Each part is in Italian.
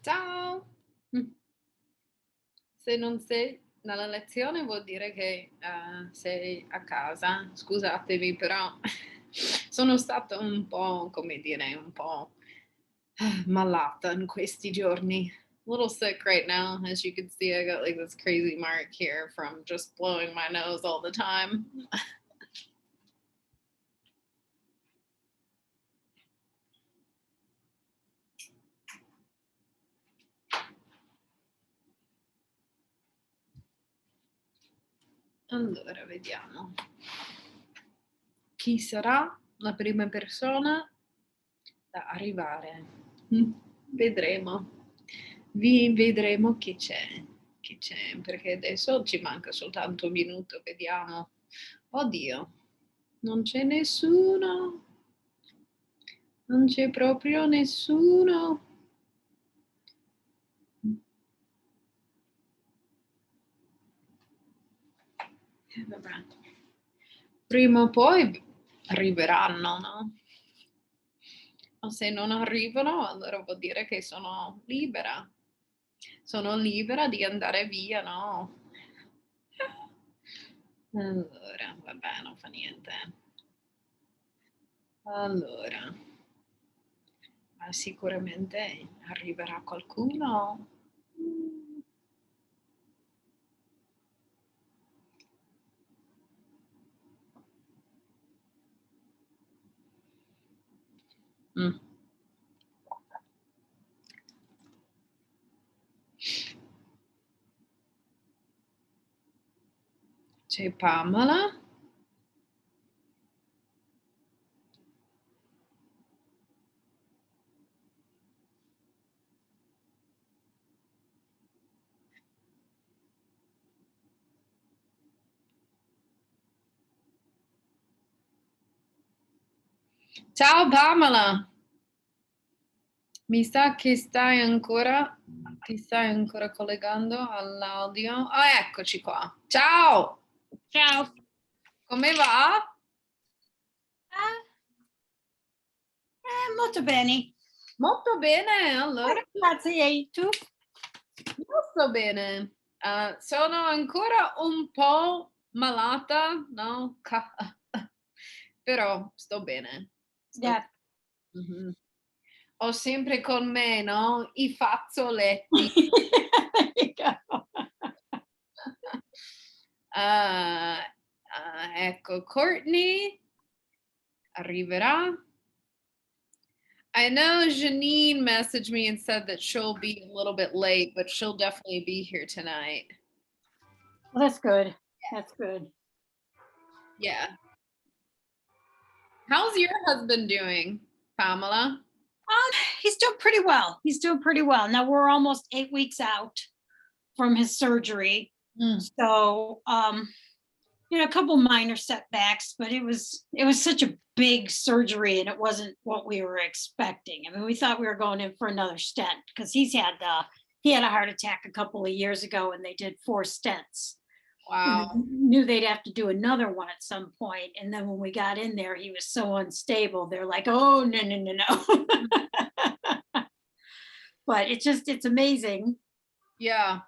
Ciao! Se non sei nella lezione vuol dire che sei a casa. Scusatemi, però sono stata un po', come dire, un po' malata in questi giorni. A little sick right now. As you can see, I got like this crazy mark here from just blowing my nose all the time. Allora, vediamo. Chi sarà la prima persona da arrivare? Vedremo. Vedremo chi c'è, perché adesso ci manca soltanto un minuto, vediamo. Oddio, non c'è nessuno. Non c'è proprio nessuno. Vabbè. Prima o poi arriveranno, no? O se non arrivano, allora vuol dire che sono libera. Sono libera di andare via, no? Allora, vabbè, non fa niente. Allora, ma sicuramente arriverà qualcuno. Mm. C'è Pamela. Ciao Pamela, mi sa che ti stai ancora collegando all'audio. Ah, eccoci qua. Ciao, Ciao. come va? Molto bene. Molto bene, allora. Grazie, e tu? Io sto bene. Sono ancora un po' malata, no? Però sto bene. Yeah. Mhm. Ho sempre con me, no? I fazzoletti. There you go. Ecco, Courtney arriverà. I know Janine messaged me and said that she'll be a little bit late, but she'll definitely be here tonight. Well, that's good. That's good. Yeah. How's your husband doing, Pamela? He's doing pretty well. He's doing pretty well. Now we're almost 8 weeks out from his surgery. So, a couple minor setbacks, but it was such a big surgery and it wasn't what we were expecting. I mean, we thought we were going in for another stent because he had a heart attack a couple of years ago and they did 4 stents. Wow. Knew they'd have to do another one at some point. And then when we got in there, he was so unstable. They're like, oh, no. But it's amazing. Yeah.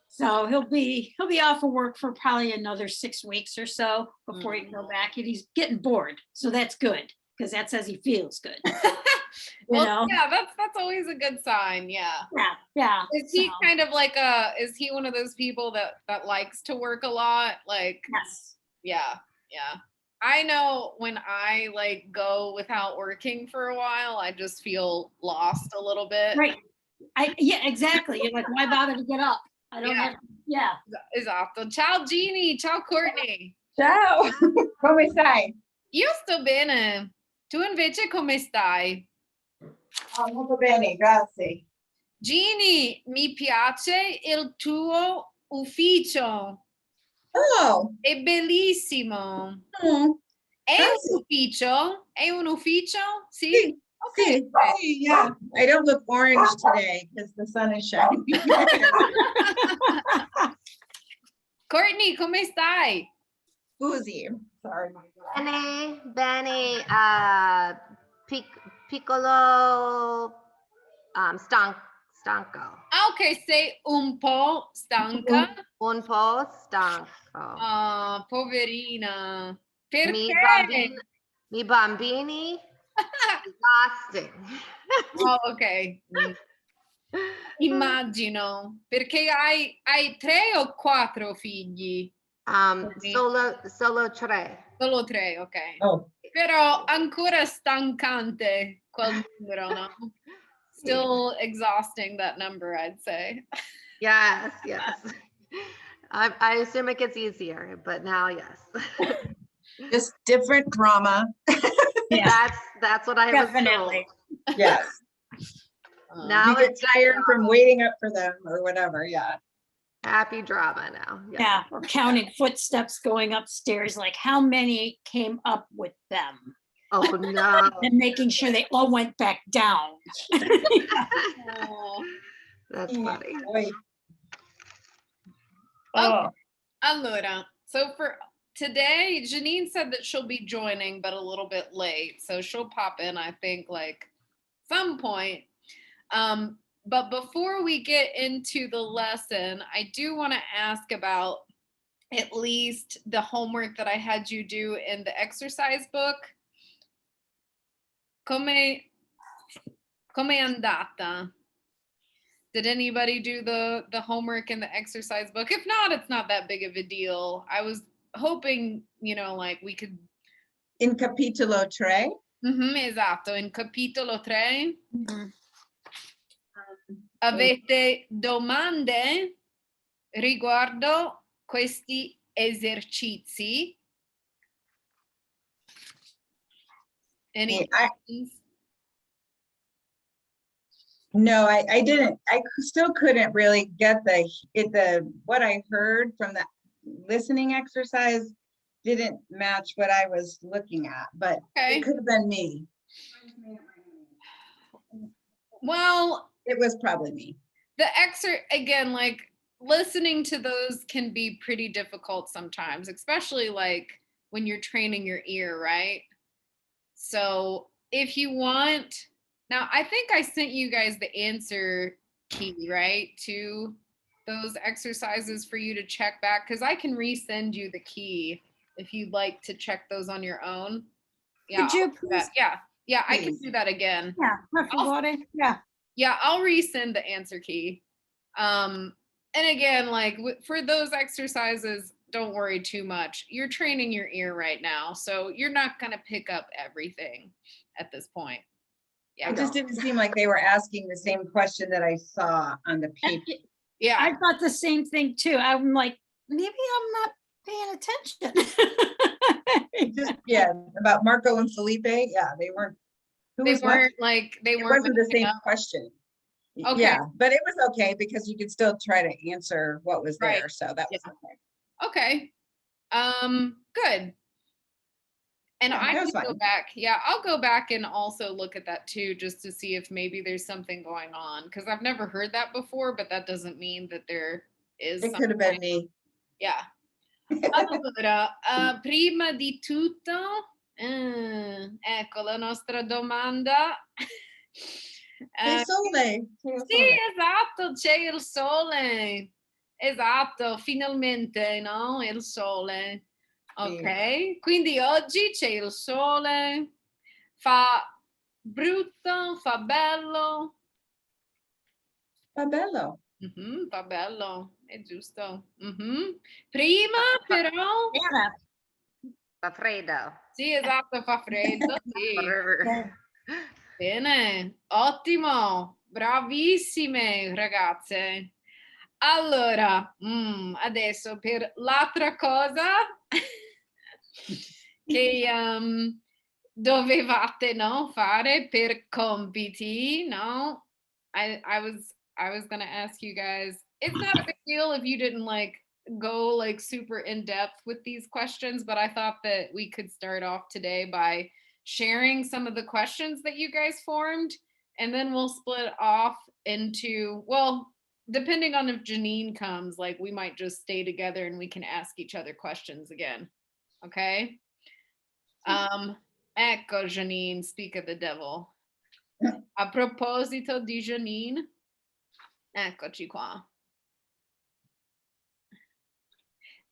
So he'll be off of work for probably another 6 weeks or so before he can go back. And he's getting bored. So that's good because that says he feels good. Well, yeah, that's always a good sign. Yeah. Yeah. Is he kind of like is he one of those people that likes to work a lot? Like, yes. Yeah. I know when I like go without working for a while, I just feel lost a little bit. Right. Yeah, exactly. You're like, why bother to get up? I don't have. Yeah. Esatto. Ciao Jeannie, ciao Courtney. Ciao, come stai? Io sto bene. Tu invece come stai? Molto bene, grazie. Jeannie, mi piace il tuo ufficio. Oh. È bellissimo. È un ufficio? È un ufficio? Sì? Sì. Okay. See, yeah. I don't look orange today because the sun is shining. Courtney, come stai? Scusi. Sorry. Bene, piccolo stanco. Ok, sei un po' stanca. Un po' stanco. Ah, poverina. Mi Perché? bambini exhausting. Oh, ok. Immagino. Perché hai 3 o 4 figli? Solo 3. Solo 3, ok. Oh, Però ancora stancante quel numero, no? Still exhausting, that number, I'd say. Yes. I assume it gets easier, but now, yes. just different drama. Yeah, That's what I was told. definitely. Yes. Now You get it's tired from drama. waiting up for them or whatever. Yeah. Happy drama now. Yeah, we're counting footsteps going upstairs, like how many came up with them? Oh no. And making sure they all went back down. Oh. That's funny. Boy. Oh, Allora, so for today, Janine said that she'll be joining, but a little bit late. So she'll pop in, I think, like some point. But before we get into the lesson, I do want to ask about at least the homework that I had you do in the exercise book. Come è andata? Did anybody do the homework in the exercise book? If not, it's not that big of a deal. I was hoping, like we could. In capitolo 3. Esatto, in capitolo 3. mhm. Avete domande riguardo questi esercizi? Any questions? No, I didn't. I still couldn't really get what I heard from the listening exercise didn't match what I was looking at, but Okay. it could have been me. Well, It was probably me. again, like listening to those can be pretty difficult sometimes, especially like when you're training your ear, right? So if you want, now I think I sent you guys the answer key, right, to those exercises for you to check back, because I can resend you the key if you'd like to check those on your own. Yeah, Could you I'll do that. Yeah, I can Please. do that again. Yeah, per favore. Yeah. Yeah, I'll resend the answer key. And again, like for those exercises, don't worry too much. You're training your ear right now, so you're not going to pick up everything at this point. Yeah. It just didn't seem like they were asking the same question that I saw on the paper. Yeah. I thought the same thing too. I'm like, maybe I'm not paying attention. Just, yeah, about Marco and Felipe. Yeah, they weren't. They weren't like, they It weren't. wasn't the picking same up. question. Okay. Yeah, but it was okay because you could still try to answer what was there. Right. So that was okay. Okay. Good. And Yeah, I that can was go fine. back. Yeah, I'll go back and also look at that too, just to see if maybe there's something going on. Because I've never heard that before, but that doesn't mean that there is It could have been me. Yeah. Allora, prima di tutto, ecco la nostra domanda. C'è sole. Sì, esatto, c'è il sole. Esatto, finalmente, no? Il sole. Ok, quindi oggi c'è il sole, fa brutto, fa bello. Fa bello. Fa bello, è giusto. Prima però, Chiara. Fa freddo. sì, esatto, fa freddo, sì. Whatever. Bene, ottimo, bravissime ragazze. Allora, adesso per l'altra cosa che dovevate, no, fare per compiti, no? I was gonna ask you guys. It's not a big deal if you didn't like go like super in depth with these questions, but I thought that we could start off today by sharing some of the questions that you guys formed, and then we'll split off into, well, depending on if Janine comes, like we might just stay together and we can ask each other questions again. Okay. Ecco Janine, speak of the devil. A proposito di Janine. Eccoci qua.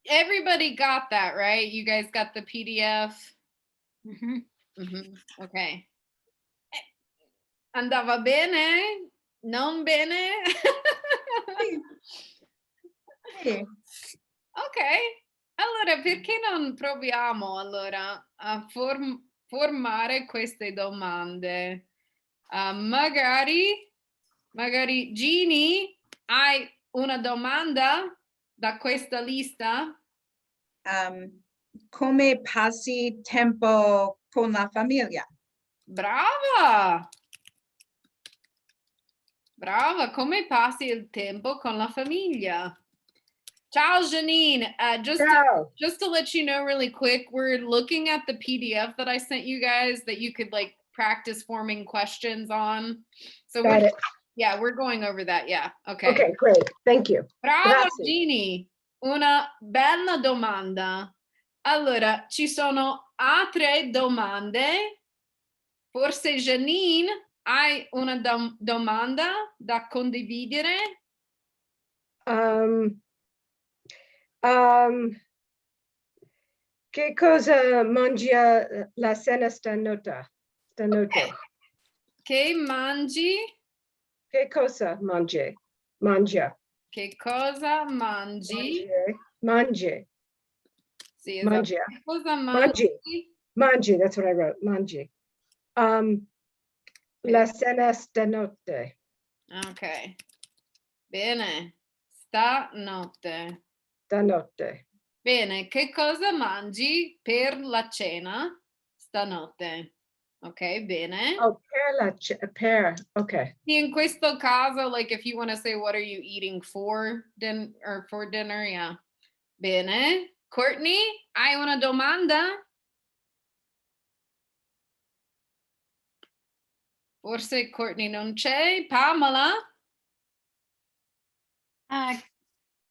Everybody got that, right? You guys got the PDF? Ok. Andava bene? Non bene? Sì. Ok, allora perché non proviamo allora a formare queste domande? Magari Ginny, hai una domanda da questa lista? Come passi tempo con la famiglia? Brava! Brava, come passi il tempo con la famiglia? Ciao, Janine. Just to let you know really quick, we're looking at the PDF that I sent you guys that you could like practice forming questions on. So we're going over that. Yeah. Okay. Okay, great. Thank you. Brava, Grazie. Gini. Una bella domanda. Allora, ci sono altre domande? Forse Janine, hai una domanda da condividere? Che cosa mangia la cena stanotte? Okay. Che mangi? Che cosa mangia? Che cosa mangi? Mangi. Sì, esatto. Mangia. Che cosa mangi? Mangi, that's what I wrote. Mangi. La cena stanotte. Ok. Bene. Stanotte. Bene, che cosa mangi per la cena stanotte? Ok, bene. Oh, okay. In questo caso, like if you want to say what are you eating for dinner, yeah. Bene. Courtney, hai una domanda? Forse Courtney non c'è. Pamela?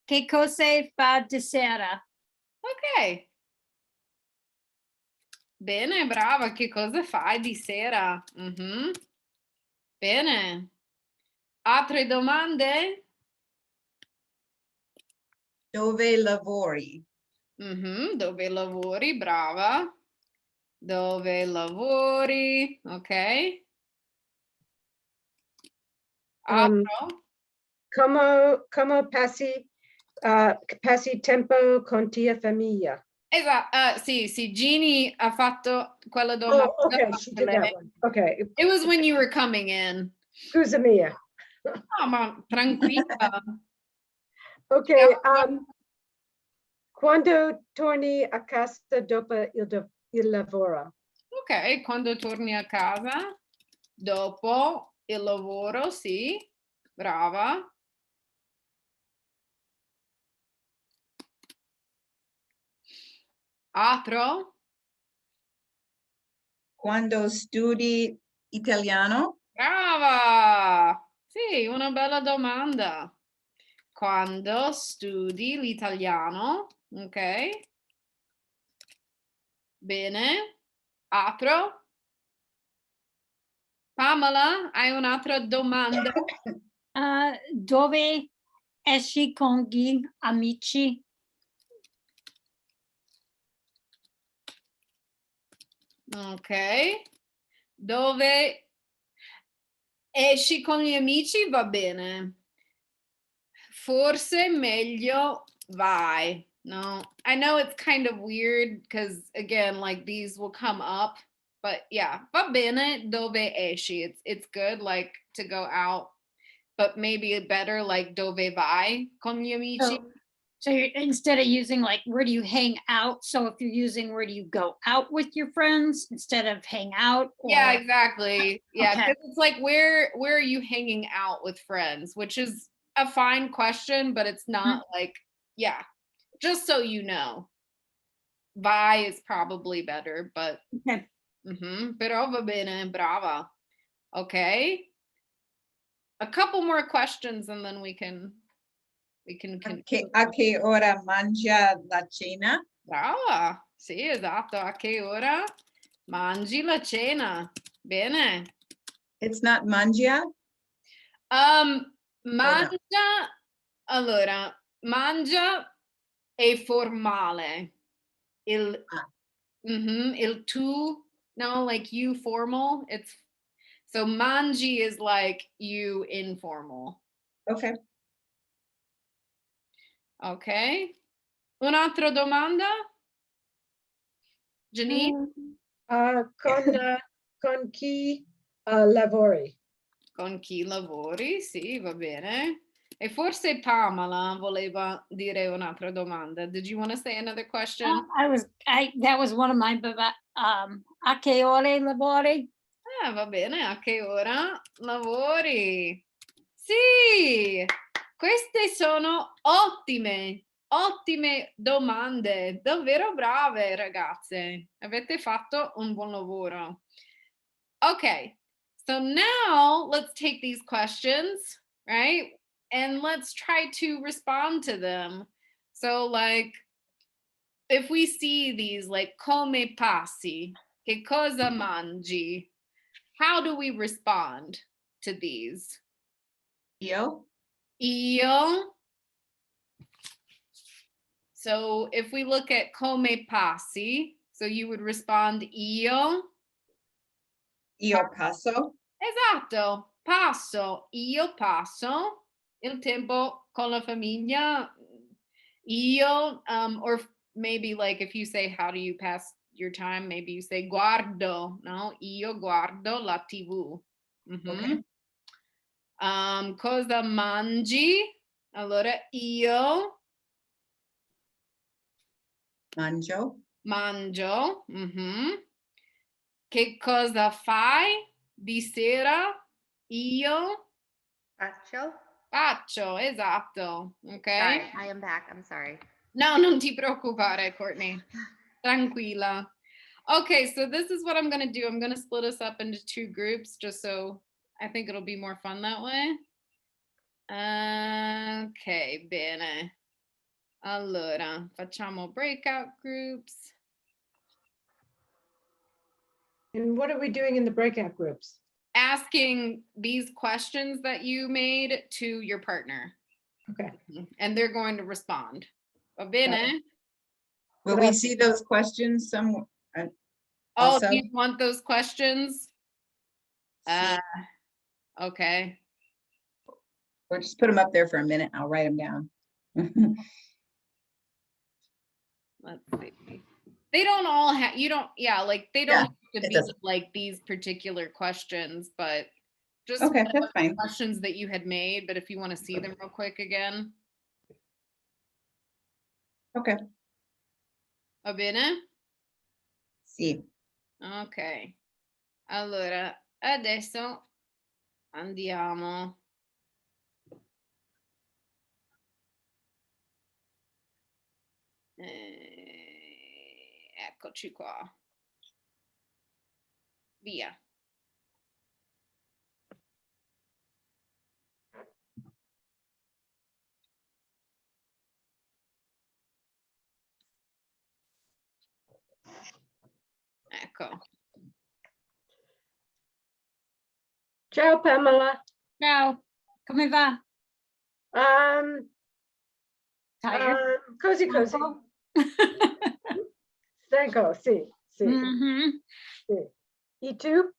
Che cosa fa di sera? Ok. Bene, brava. Che cosa fai di sera? Bene. Altre domande? Dove lavori? Dove lavori? Brava. Dove lavori? Ok. Altro? Come passi tempo con tua famiglia? Esatto, sì, Jeannie ha fatto quella domanda. Oh, okay, she did that one. Okay. It was when you were coming in. Scusa mia. No, ma tranquilla. Ok, quando torni a casa dopo il lavoro? Ok, quando torni a casa dopo il lavoro, sì, brava. Altro? Quando studi italiano? Brava! Sì, una bella domanda. Quando studi l'italiano, ok? Bene. Altro? Pamela, hai un'altra domanda? Dove esci con gli amici? Ok. Dove esci con gli amici va bene. Forse meglio vai. No, I know it's kind of weird because again, like these will come up, but yeah, va bene dove esci. It's good like to go out, but maybe better like dove vai con gli amici. So instead of using like where do you hang out, so if you're using where do you go out with your friends instead of hang out? Yeah, exactly. Yeah, Okay. 'cause it's like where are you hanging out with friends, which is a fine question, but it's not like, yeah, just so you know. Vai is probably better, but Okay. Però va bene, brava. Okay. A couple more questions and then we can A che ora mangia la cena? Brava. Sì, esatto. A che ora mangi la cena? Bene. It's not mangia? Mangia, allora, mangia è formale. Il, Ah. Il tu, no, like you formal. It's so mangi is like you informal. Okay. Okay. Un'altra domanda? Janine? Con chi lavori? Con chi lavori? Sì, va bene. E forse Pamela voleva dire un'altra domanda. Did you want to say another question? That was one of my, a che ore lavori? Va bene, a che ora lavori? Sì, queste sono ottime, ottime domande, davvero brave ragazze. Avete fatto un buon lavoro. Okay, so now let's take these questions, right? And let's try to respond to them. So like, if we see these like come passi, che cosa mangi? How do we respond to these? Io? Io. So if we look at come passi, so you would respond io. Io passo. Esatto, passo, io passo il tempo con la famiglia. Io, or maybe like if you say, how do you pass your time? Maybe you say guardo, no? Io guardo la TV. Okay. Cosa mangi? Allora, io Mangio. mangio. Che cosa fai di sera? Io Faccio. faccio, esatto. Ok? Sorry, I am back. I'm sorry. No, non ti preoccupare, Courtney. Tranquila. Okay, so this is what I'm going to do. I'm going to split us up into two groups just so I think it'll be more fun that way. Ok, bene. Allora, facciamo breakout groups. And what are we doing in the breakout groups? Asking these questions that you made to your partner. Okay. And they're going to respond. Va bene? Will we see those questions somewhere? Oh, Also? do you want those questions? Okay. Or just put them up there for a minute. I'll write them down. Let's see. They don't all have, you don't, yeah, like they don't have to be doesn't. like these particular questions, but just Okay, that's fine. questions that you had made, but if you want to see them real quick again. Okay. Va bene? Sì. Ok. Allora, adesso andiamo. Eccoci qua. Via. Ecco. Ciao, Pamela. Ciao, come va? Tired? Così. Stanco, sì. Mhm. Sì. You too?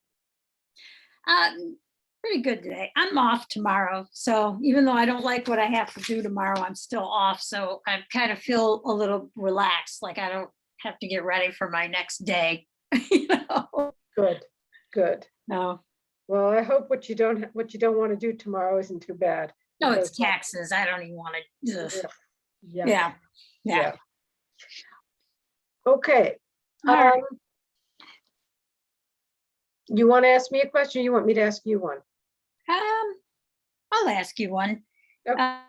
Pretty good today. I'm off tomorrow. So even though I don't like what I have to do tomorrow, I'm still off. So I kind of feel a little relaxed, like I don't have to get ready for my next day. You know? Good. No, Well, I hope what you don't want to do tomorrow isn't too bad. no, it's because- taxes. I don't even want to. Yeah. Yeah. Okay. All right. You want to ask me a question? Or you want me to ask you one? I'll ask you one. Okay.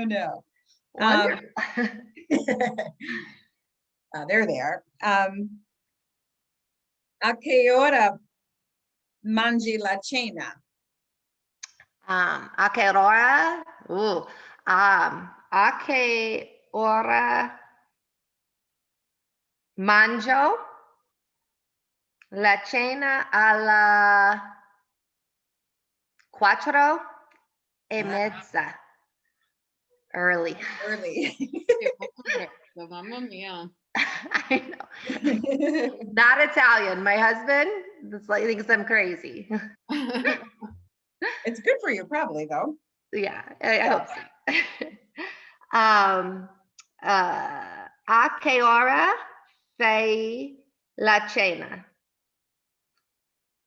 No. Wonderful. There they are. A che ora mangi la cena? A che ora? A che ora mangio la cena alla 4:30. Early. Early. Sì, molto presto, mamma mia. I know. Not Italian. My husband thinks I'm crazy. It's good for you, probably, though. Yeah, I hope so. A che ora fai la cena?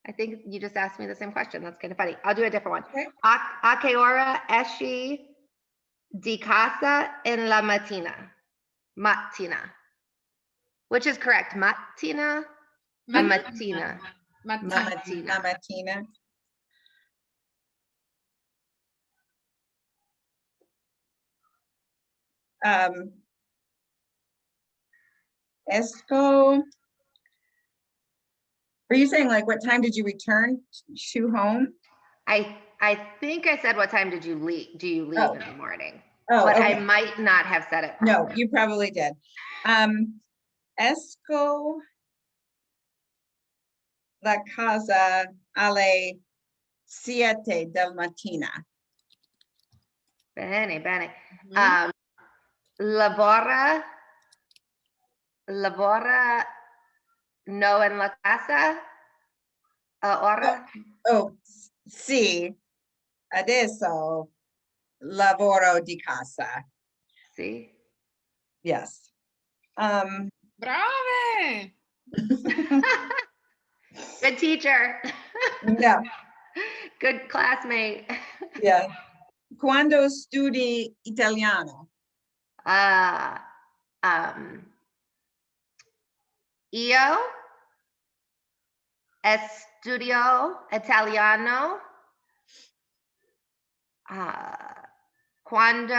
I think you just asked me the same question. That's kind of funny. I'll do a different one. Okay. A che ora esci di casa en la mattina? Mattina. Which is correct? Mattina? Mattina. Mattina. La mattina. Esco. Are you saying like what time did you return to home? I think I said what time did you leave? Do you leave in the morning? Oh, But okay. I might not have said it No, properly. you probably did. Esco la casa alle 7 del mattina. Bene, bene. Mhm. Lavora no en la casa ora? Oh, sì. Adesso lavoro di casa. See? Yes. Brave! Good teacher. No, Good classmate. yeah. Quando studi italiano? Io studio italiano quando,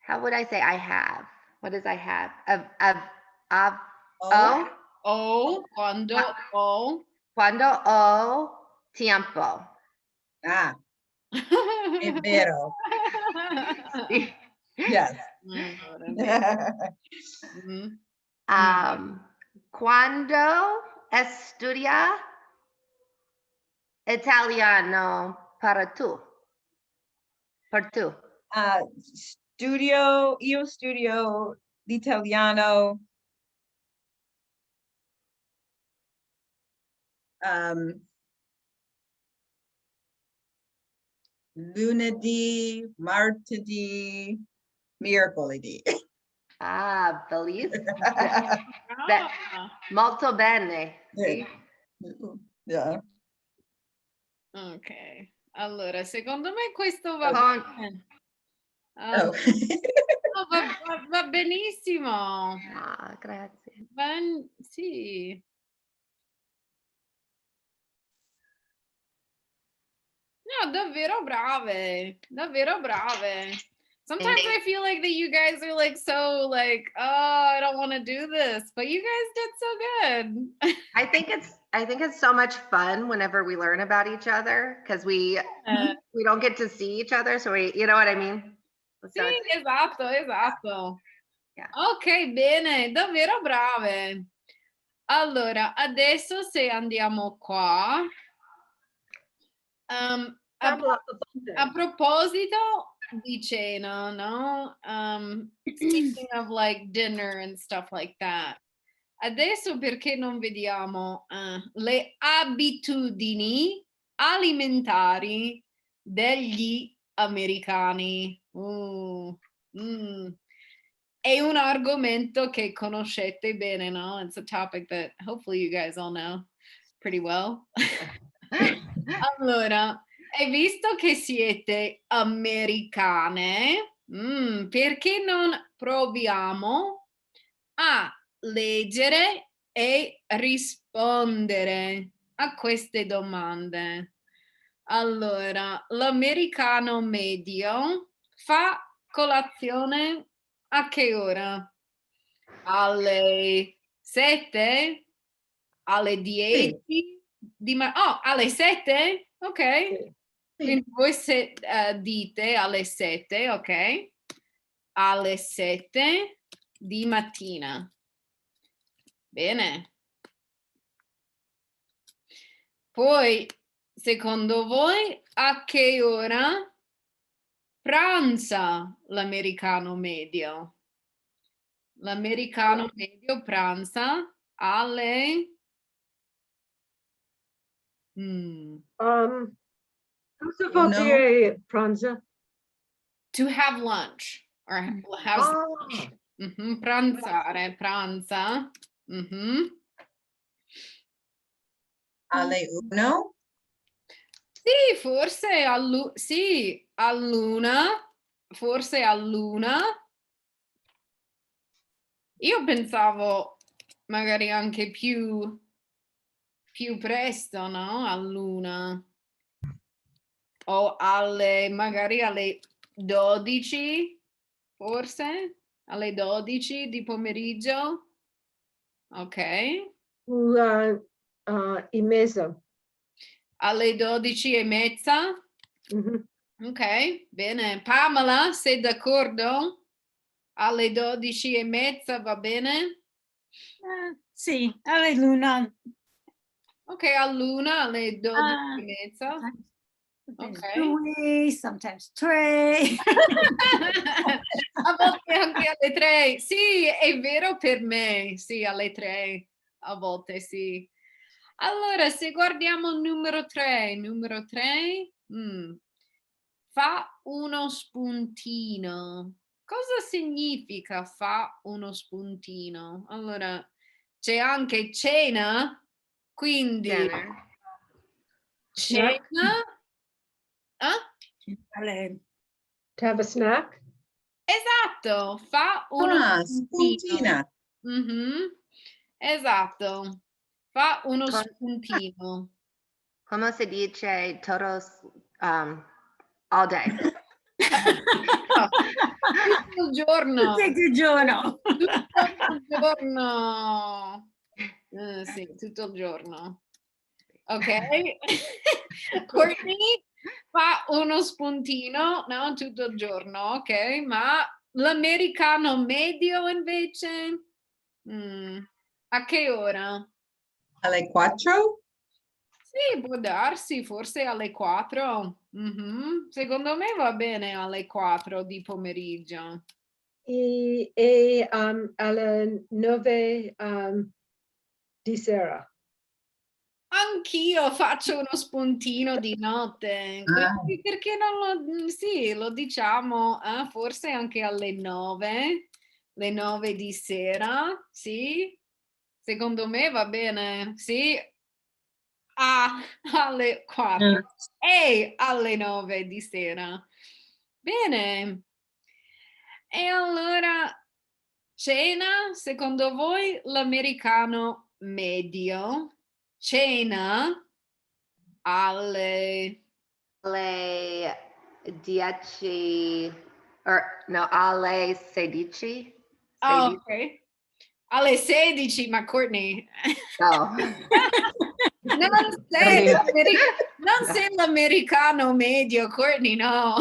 how would I say I have? What does I have? Quando ho tempo. Ah, è vero. Yes. Mhm. Quando studia italiano per tu? Per tu. Io studio l'italiano lunedì, martedì, mercoledì. Bellissimo. Brava. Molto bene. Sì. Yeah. Ok, allora secondo me questo va bene. Oh. No, va benissimo. Grazie. Sì. No, davvero brave. Davvero brave. Sometimes I feel like that you guys are like so like, oh, I don't want to do this, but you guys did so good. I think it's so much fun whenever we learn about each other because we don't get to see each other, so you know what I mean? Sì, esatto. Yeah. Ok, bene, davvero brave. Allora, adesso se andiamo qua, a proposito di cena, no? Speaking of like dinner and stuff like that. Adesso perché non vediamo le abitudini alimentari degli americani? È un argomento che conoscete bene, no? It's a topic that hopefully you guys all know pretty well. Allora, e visto che siete americane, perché non proviamo a leggere e rispondere a queste domande? Allora, l'americano medio fa colazione a che ora? Alle 7? Alle 10? Alle 7? Ok. Sì. Quindi voi dite alle 7, ok? Alle 7 di mattina. Bene. Poi, secondo voi, a che ora pranza l'americano medio? L'americano medio pranza alle... Cosa vuol dire pranza? To have lunch. Or have lunch. Pranzare, pranza. Alle 1? Sì, forse sì, all'una, forse all'una. Io pensavo magari anche più presto, no? All'una. O magari alle 12, forse? Alle 12 di pomeriggio? Ok. In mezzo. Alle 12:30? Ok, bene. Pamela, sei d'accordo? Alle 12:30 va bene? Sì, alle l'una. Ok, all'una, alle 12:30. Sometimes Ok. 2, sometimes 3. A volte anche alle 3. Sì, è vero per me. Sì, alle 3. A volte sì. Allora, se guardiamo il numero 3, fa uno spuntino. Cosa significa fa uno spuntino? Allora, c'è anche cena, quindi cena. To have a snack? Esatto, fa uno spuntino. Spuntina. Esatto, fa uno spuntino. Come si dice todos all day? Tutto il giorno. Tutto il giorno. Tutto il giorno. Sì, tutto il giorno. Ok. Courtney fa uno spuntino, no, tutto il giorno, ok, ma l'americano medio invece, a che ora? Alle 4? Sì, può darsi, forse alle 4. Secondo me va bene alle 4 di pomeriggio. E alle 9 di sera. Anch'io faccio uno spuntino di notte, quindi perché non sì, lo diciamo, forse anche alle 9, le 9 di sera, sì? Secondo me va bene, sì? Alle 4 e alle 9 di sera. Bene. E allora, cena, secondo voi l'americano medio? Cena alle 10 no, alle 16. ok. Alle 16, ma Courtney. No. Non sei l'americano medio, Courtney, no.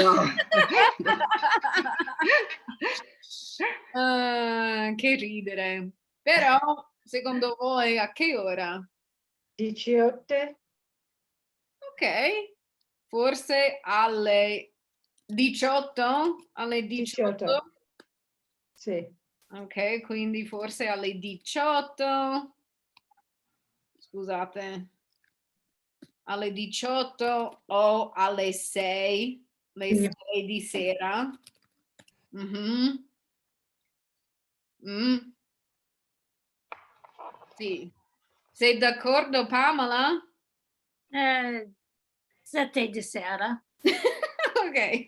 Che ridere. Però, secondo voi, a che ora? 18? Ok, forse alle 18? Alle 18? Sì. Ok, quindi forse alle 18. Scusate. Alle 18 o alle 6, le 6 di sera. Sì. Sei d'accordo, Pamela? 7 di sera. Ok.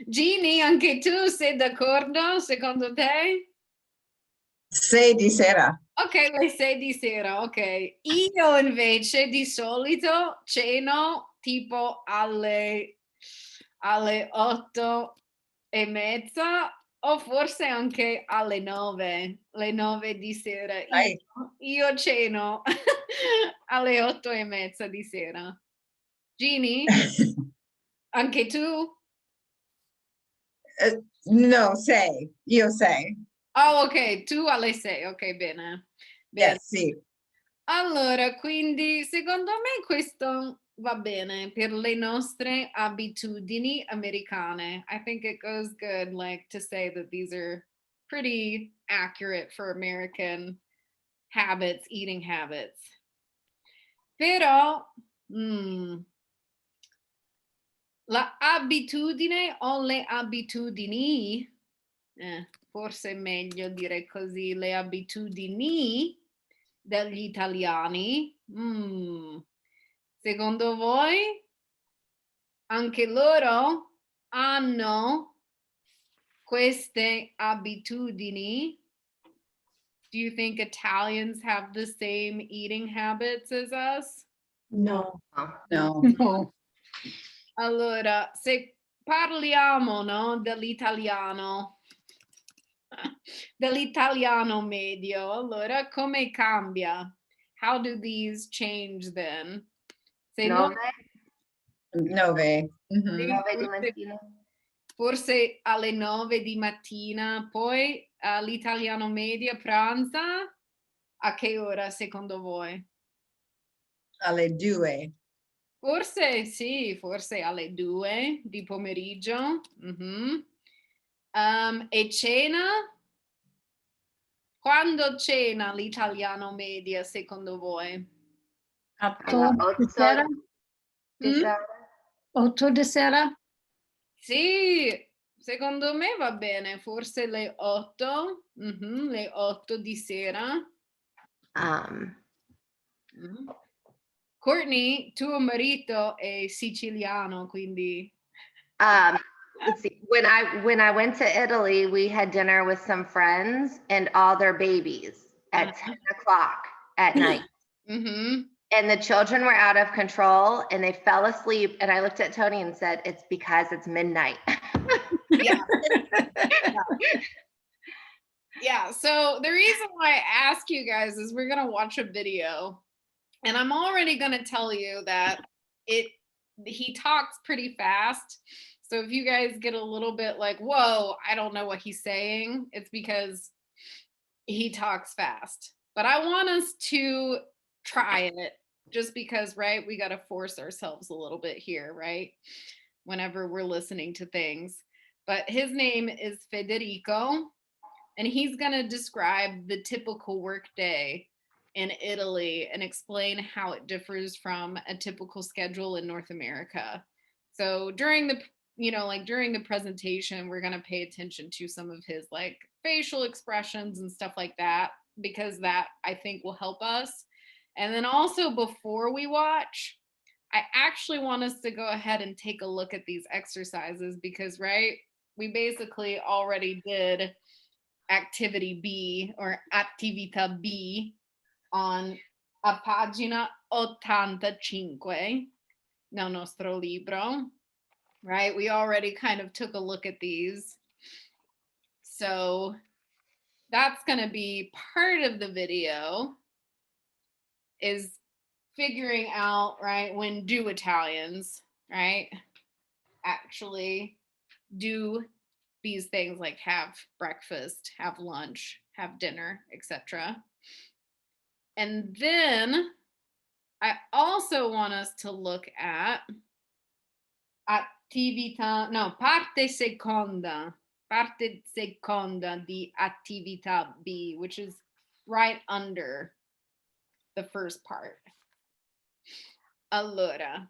Ginny, anche tu sei d'accordo, secondo te? 6 di sera. Ok, le 6 di sera, ok. Io invece di solito ceno tipo alle 8:30 o forse anche alle 9, le 9 di sera. Io ceno alle 8:30 di sera. Ginny, anche tu? No, 6. Io 6. Oh, ok, tu alle 6, ok, bene. Bene. Yes, sì. Allora, quindi secondo me questo va bene per le nostre abitudini americane. I think it goes good, like, to say that these are pretty accurate for American habits, eating habits. Però, la abitudine o le abitudini, forse è meglio dire così, le abitudini degli italiani. Secondo voi anche loro hanno queste abitudini? Do you think Italians have the same eating habits as us? No. No. No. Allora, se parliamo, no, dell'italiano medio, allora come cambia? How do these change then? Se no, 9. Mhm. 9 di mattina. forse alle 9 di mattina, poi l'italiano medio pranza a che ora secondo voi? Alle 2. Forse sì, forse alle 2 di pomeriggio. E cena? Quando cena l'italiano media secondo voi? 8 di 8 sera? di sera. 8 di sera? Sì, secondo me va bene, forse le 8, le 8 di sera. Courtney, tuo marito è siciliano, quindi Let's see. When I went to Italy, we had dinner with some friends and all their babies at 10 o'clock at night. And the children were out of control and they fell asleep. And I looked at Tony and said, it's because it's midnight. Yeah. Yeah. So the reason why I ask you guys is we're going to watch a video and I'm already going to tell you that he talks pretty fast. So if you guys get a little bit like, whoa, I don't know what he's saying, it's because he talks fast. But I want us to try it just because, right? We got to force ourselves a little bit here, right? Whenever we're listening to things. But his name is Federico, and he's going to describe the typical workday in Italy and explain how it differs from a typical schedule in North America. So during the during the presentation, we're going to pay attention to some of his like facial expressions and stuff like that, because that I think will help us. And then also before we watch, I actually want us to go ahead and take a look at these exercises because, right, we basically already did activity B or attività B on a pagina 85 nel nostro libro, right? We already kind of took a look at these. So that's going to be part of the video, is figuring out, right, when do Italians, right, actually do these things like have breakfast, have lunch, have dinner, etc. And then I also want us to look at parte seconda di attività B, which is right under the first part. Allora.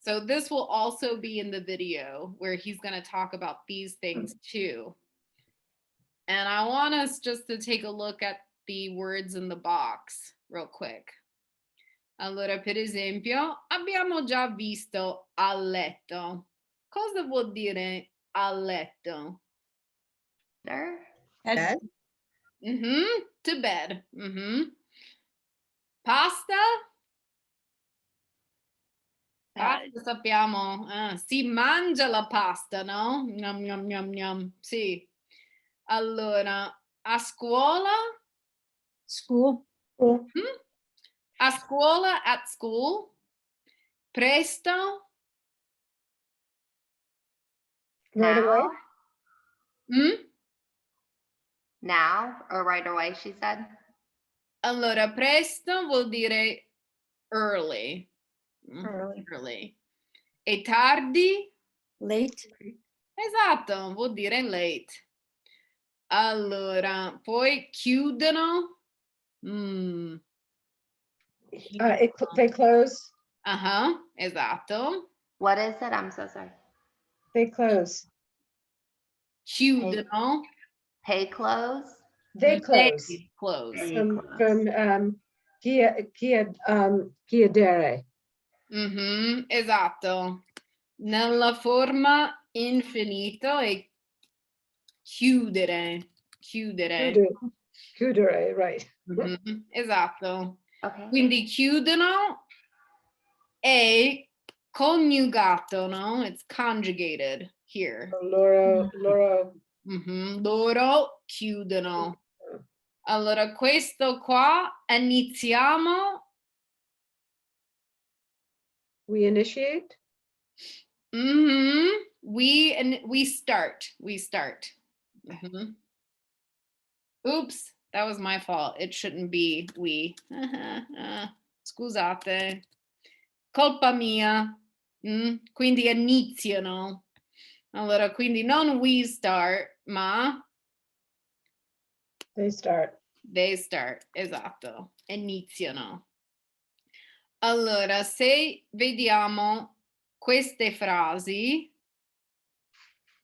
So this will also be in the video where he's going to talk about these things too. And I want us just to take a look at the words in the box real quick. Allora, per esempio, abbiamo già visto a letto. Cosa vuol dire a letto? Bed. To bed. Pasta? Pasta sappiamo, si mangia la pasta, no? Yum, yum, yum, yum. Sì. Allora, a scuola? School. A scuola, at school? Presto? Right away. Now or right away, she said. Allora, presto vuol dire early. Early. E tardi? Late. Esatto, vuol dire late. Allora, poi chiudono. They close. Esatto. What is it? I'm so sorry. They close. Chiudono. Pay close. They close. They close. They close. From chiudere. Esatto. Nella forma infinito è chiudere. Chiudere, right. Esatto. Okay. Quindi chiudono è coniugato, no? It's conjugated here. Loro. Loro chiudono. Allora, questo qua iniziamo. We initiate. We start. Oops, that was my fault. It shouldn't be we. Scusate. Colpa mia. Quindi iniziano. Allora, quindi non we start, ma They start. Esatto. Iniziano. Allora, se vediamo queste frasi,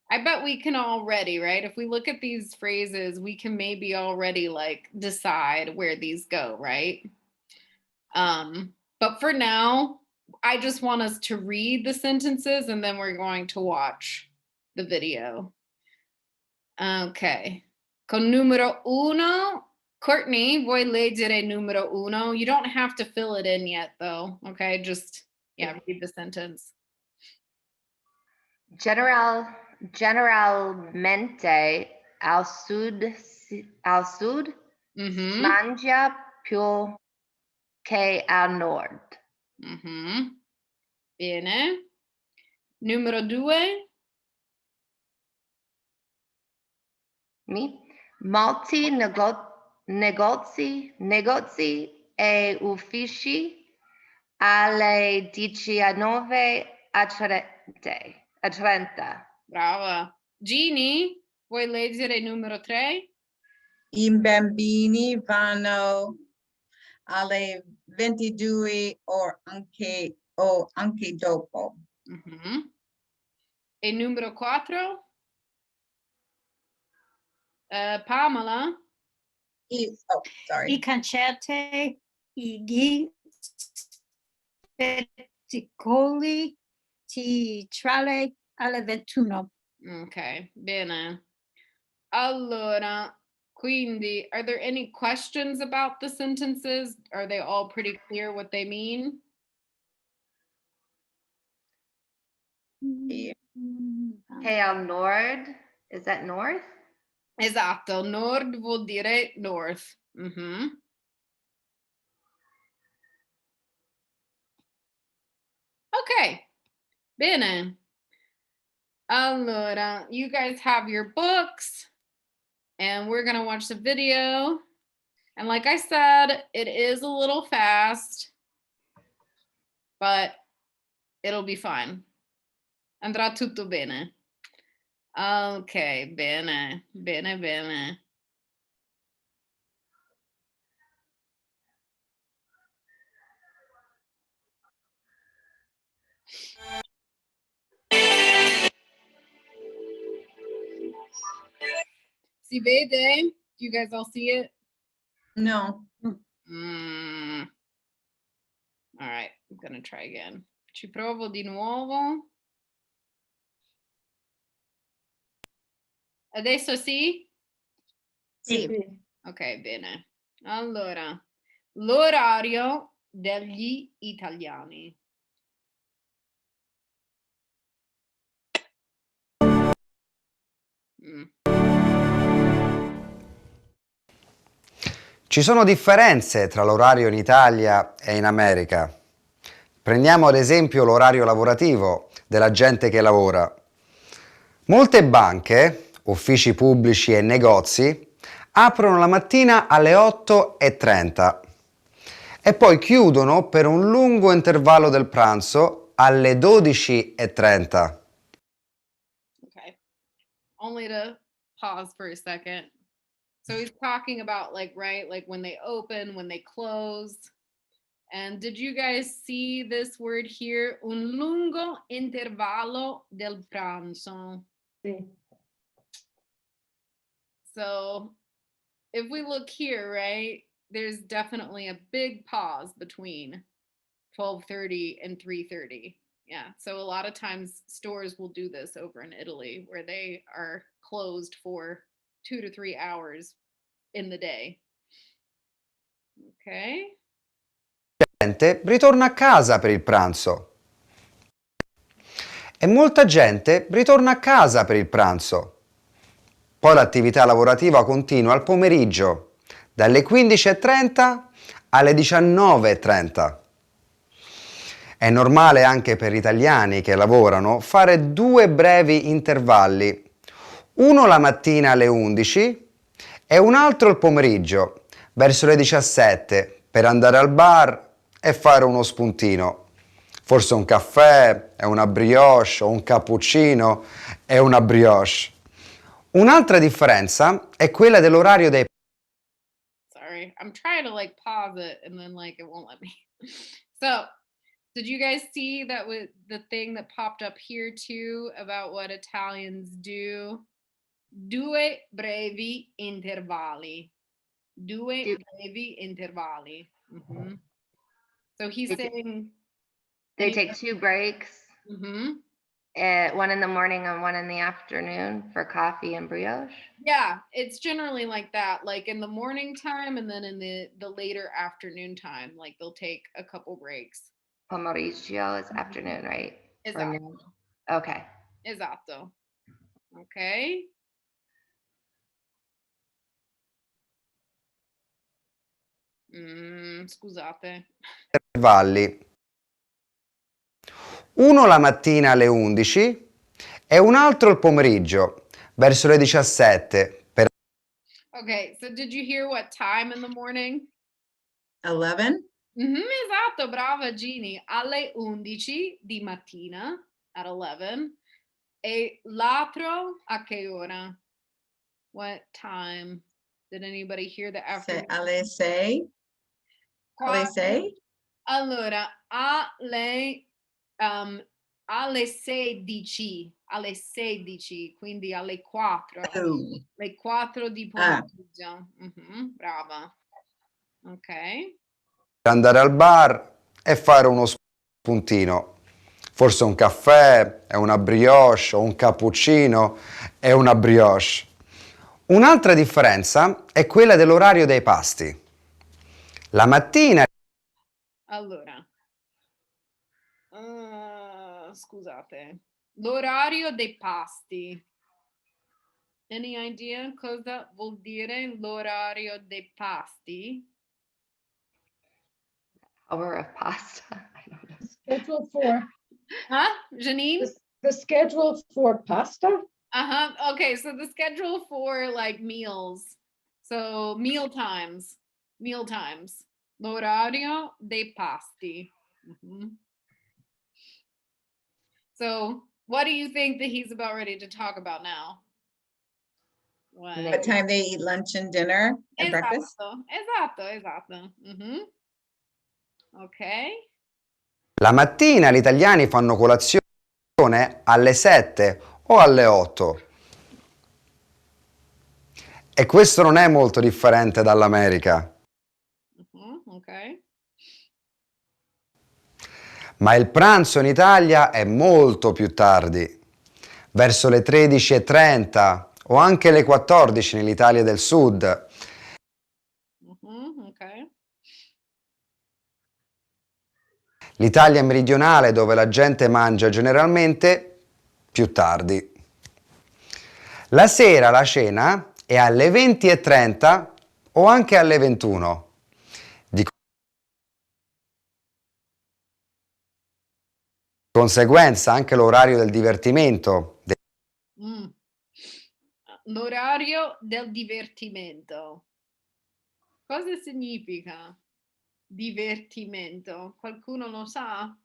I bet we can already, right? If we look at these phrases, we can maybe already like decide where these go, right? But for now, I just want us to read the sentences and then we're going to watch the video. Okay. Con numero uno, Courtney, vuoi leggere numero uno? You don't have to fill it in yet though, okay? Just, read the sentence. Generalmente al sud si mangia più che al nord. Bene. Numero due. Molti negozi e uffici alle 19:30. Brava. Jeannie, vuoi leggere numero 3? I bambini vanno alle 22 o anche dopo. E numero 4? Pamela? I concerti, i spettacoli teatrali alle 21. Ok, bene. Allora, quindi, are there any questions about the sentences? Are they all pretty clear what they mean? Yeah. Che al nord, is that north? Esatto, nord vuol dire north. Ok, bene. Allora, you guys have your books and we're gonna watch the video. And like I said, it is a little fast, but it'll be fine. Andrà tutto bene. Ok, bene. Si vede? Do you guys all see it? No. All right, I'm gonna try again. Ci provo di nuovo. Adesso sì? Sì. Ok, bene. Allora, l'orario degli italiani. Ci sono differenze tra l'orario in Italia e in America. Prendiamo ad esempio l'orario lavorativo della gente che lavora. Molte banche, uffici pubblici e negozi aprono la mattina alle 8:30 e poi chiudono per un lungo intervallo del pranzo alle 12:30. Okay. Only to pause for a second. So he's talking about like, right, like when they open, when they close. And did you guys see this word here? Un lungo intervallo del pranzo. Sì. So if we look here, right, there's definitely a big pause between 12:30 and 3:30. Yeah. So a lot of times stores will do this over in Italy where they are closed for 2 to 3 hours in the day. Okay. Gente ritorna a casa per il pranzo. E molta gente ritorna a casa per il pranzo. Poi l'attività lavorativa continua al pomeriggio, dalle 15:30 alle 19:30. È normale anche per gli italiani che lavorano fare 2 brevi intervalli, uno la mattina alle 11 e un altro il pomeriggio, verso le 17, per andare al bar e fare uno spuntino. Forse un caffè e una brioche o un cappuccino e una brioche. Un'altra differenza è quella dell'orario dei... Sorry, I'm trying to like pause it and then like it won't let me. So, did you guys see that with the thing that popped up here too about what Italians do? 2 brevi intervalli. 2 brevi intervalli. Mhm. So he's They do- saying They take 2 breaks, Mhm. one in the morning and one in the afternoon for coffee and brioche. Yeah, it's generally like that, like in the morning time and then in the later afternoon time, like they'll take a couple breaks. Pomeriggio is afternoon, right? Or Esatto. noon? Okay. Esatto. Okay. Scusate. intervalli. Uno la mattina alle 11 e un altro il pomeriggio, verso le 17. Okay, so did you hear what time in the morning? 11? Esatto, brava Gini. Alle 11 di mattina, at 11. E l'altro a che ora? What time? Did anybody hear the afternoon? Alle 6? Alle 6? Allora, alle 16, quindi alle 4. Oh. Le 4 di pomeriggio. Brava. Ok. Andare al bar e fare uno spuntino. Forse un caffè e una brioche o un cappuccino e una brioche. Un'altra differenza è quella dell'orario dei pasti. La mattina Allora, scusate, l'orario dei pasti. Any idea cosa vuol dire l'orario dei pasti? Hour of pasta. I don't know. Schedule for, Huh, Janine? the schedule for pasta? Okay, so the schedule for like meals. So meal times. L'orario dei pasti. So what do you think that he's about ready to talk about now? What time they eat lunch and dinner and breakfast? Esatto. Ok. La mattina gli italiani fanno colazione alle 7 o alle 8. E questo non è molto differente dall'America. Ok. Ma il pranzo in Italia è molto più tardi, verso le 13:30 o anche le 14 nell'Italia del Sud. Ok. L'Italia meridionale, dove la gente mangia generalmente più tardi. La sera la cena è alle 20:30 o anche alle 21. Di conseguenza anche l'orario del divertimento. l'orario del divertimento. Cosa significa divertimento? Qualcuno lo sa?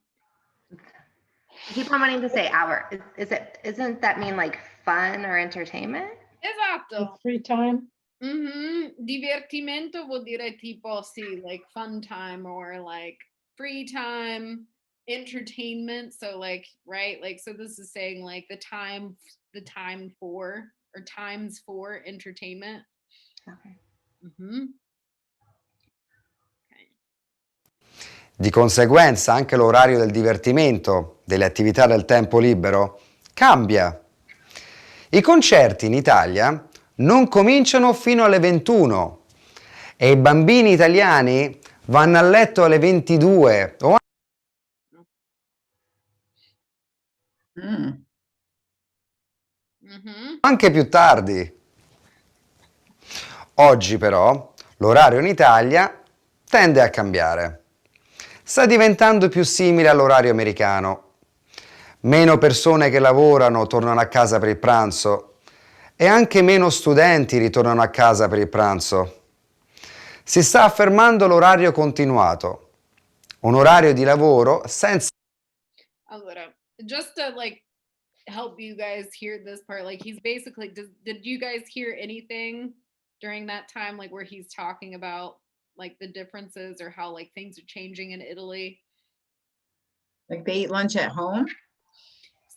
I keep on wanting to say hour. Isn't that mean like fun or entertainment? Esatto. Free time. Divertimento vuol dire tipo, sì, like fun time or like free time, entertainment. So like, right? Like, so this is saying like the time for, or times for entertainment. Okay. Di conseguenza anche l'orario del divertimento, delle attività del tempo libero, cambia. I concerti in Italia non cominciano fino alle 21 e i bambini italiani vanno a letto alle 22 o anche più tardi. Oggi però l'orario in Italia tende a cambiare. Sta diventando più simile all'orario americano. Meno persone che lavorano tornano a casa per il pranzo e anche meno studenti ritornano a casa per il pranzo. Si sta affermando l'orario continuato, un orario di lavoro senza... Allora, just to like help you guys hear this part, like he's basically, did you guys hear anything during that time, like where he's talking about like the differences or how like things are changing in Italy? Like they eat lunch at home?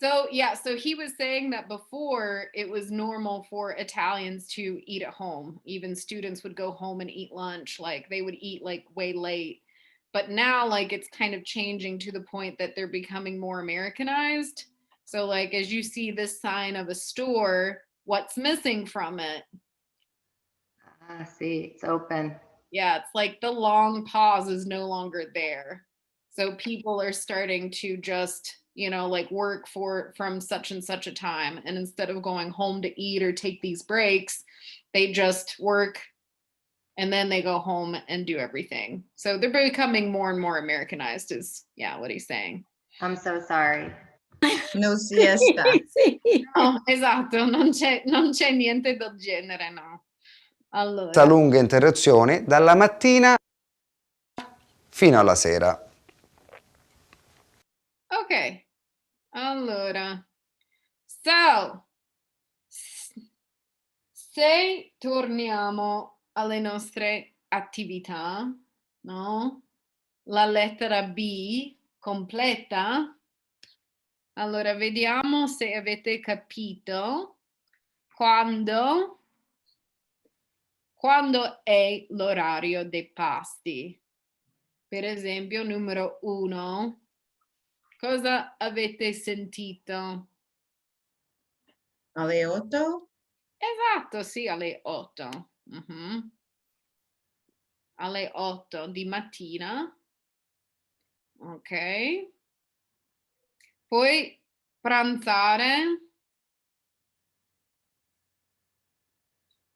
So yeah, so he was saying that before it was normal for Italians to eat at home. Even students would go home and eat lunch, like they would eat like way late. But now like it's kind of changing to the point that they're becoming more Americanized. So like as you see this sign of a store, what's missing from it? See, it's open. Yeah, it's like the long pause is no longer there. So people are starting to just, you know, like work from such and such a time. And instead of going home to eat or take these breaks, they just work and then they go home and do everything. So they're becoming more and more Americanized is, yeah, what he's saying. I'm so sorry. No siesta. No, esatto, non c'è niente del genere, no. Allora. senza lunghe interruzioni dalla mattina fino alla sera. Ok, allora, so, se torniamo alle nostre attività, no? La lettera B completa. Allora, vediamo se avete capito quando è l'orario dei pasti. Per esempio, numero 1. Cosa avete sentito? Alle 8? Esatto, sì, alle 8. Alle 8 di mattina. Ok. Poi pranzare.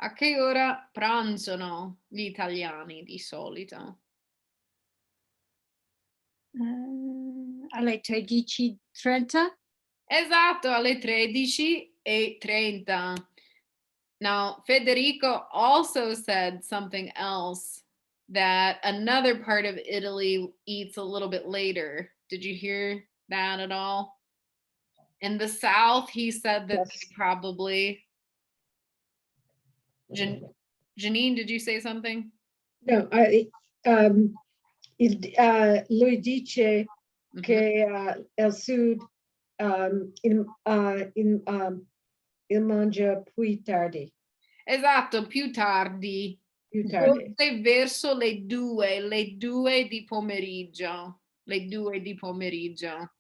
A che ora pranzano gli italiani di solito? Alle 13:30. Esatto, alle 13:30. Now, Federico also said something else, that another part of Italy eats a little bit later. Did you hear that at all? In the South, he said that Yes. they probably... Janine, did you say something? No, lui dice che al sud il mangia più tardi. Esatto, più tardi. Forse verso le 2 di pomeriggio. Le 2 di pomeriggio.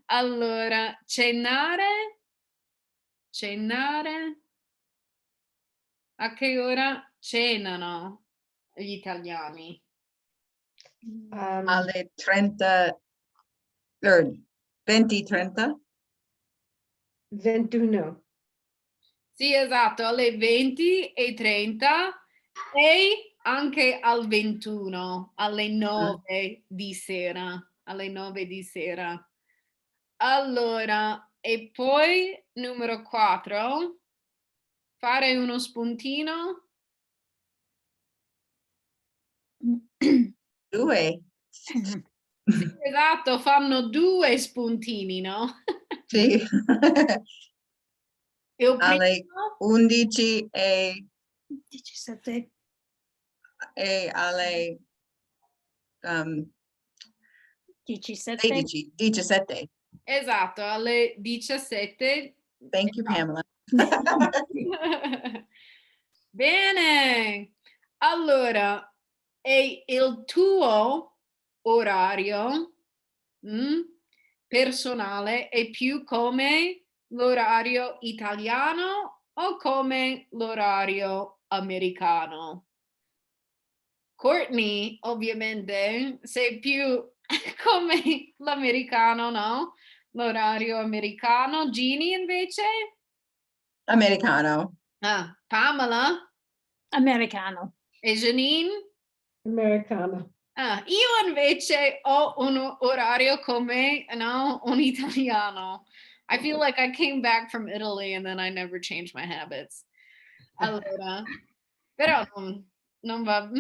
Allora, cenare? A che ora cenano gli italiani? Alle 30 or 20:30? 21. Sì, esatto, alle 20:30 e anche al 21, alle 9 di sera. Alle 9 di sera. Allora, e poi numero 4, fare uno spuntino. 2. Sì, esatto, fanno 2 spuntini, no? Sì. Il Alle primo 11 17. e alle 17. 17. esatto, alle 17. Thank you, Pamela. Bene, allora, e il tuo orario personale è più come l'orario italiano o come l'orario americano? Courtney, ovviamente, sei più come l'americano, no? L'orario americano. Ginny, invece? Americano. Ah, Pamela Americano. e Janine? Americano. Ah, io invece ho un orario come, no, un italiano. I feel like I came back from Italy and then I never changed my habits. Allora, però non va,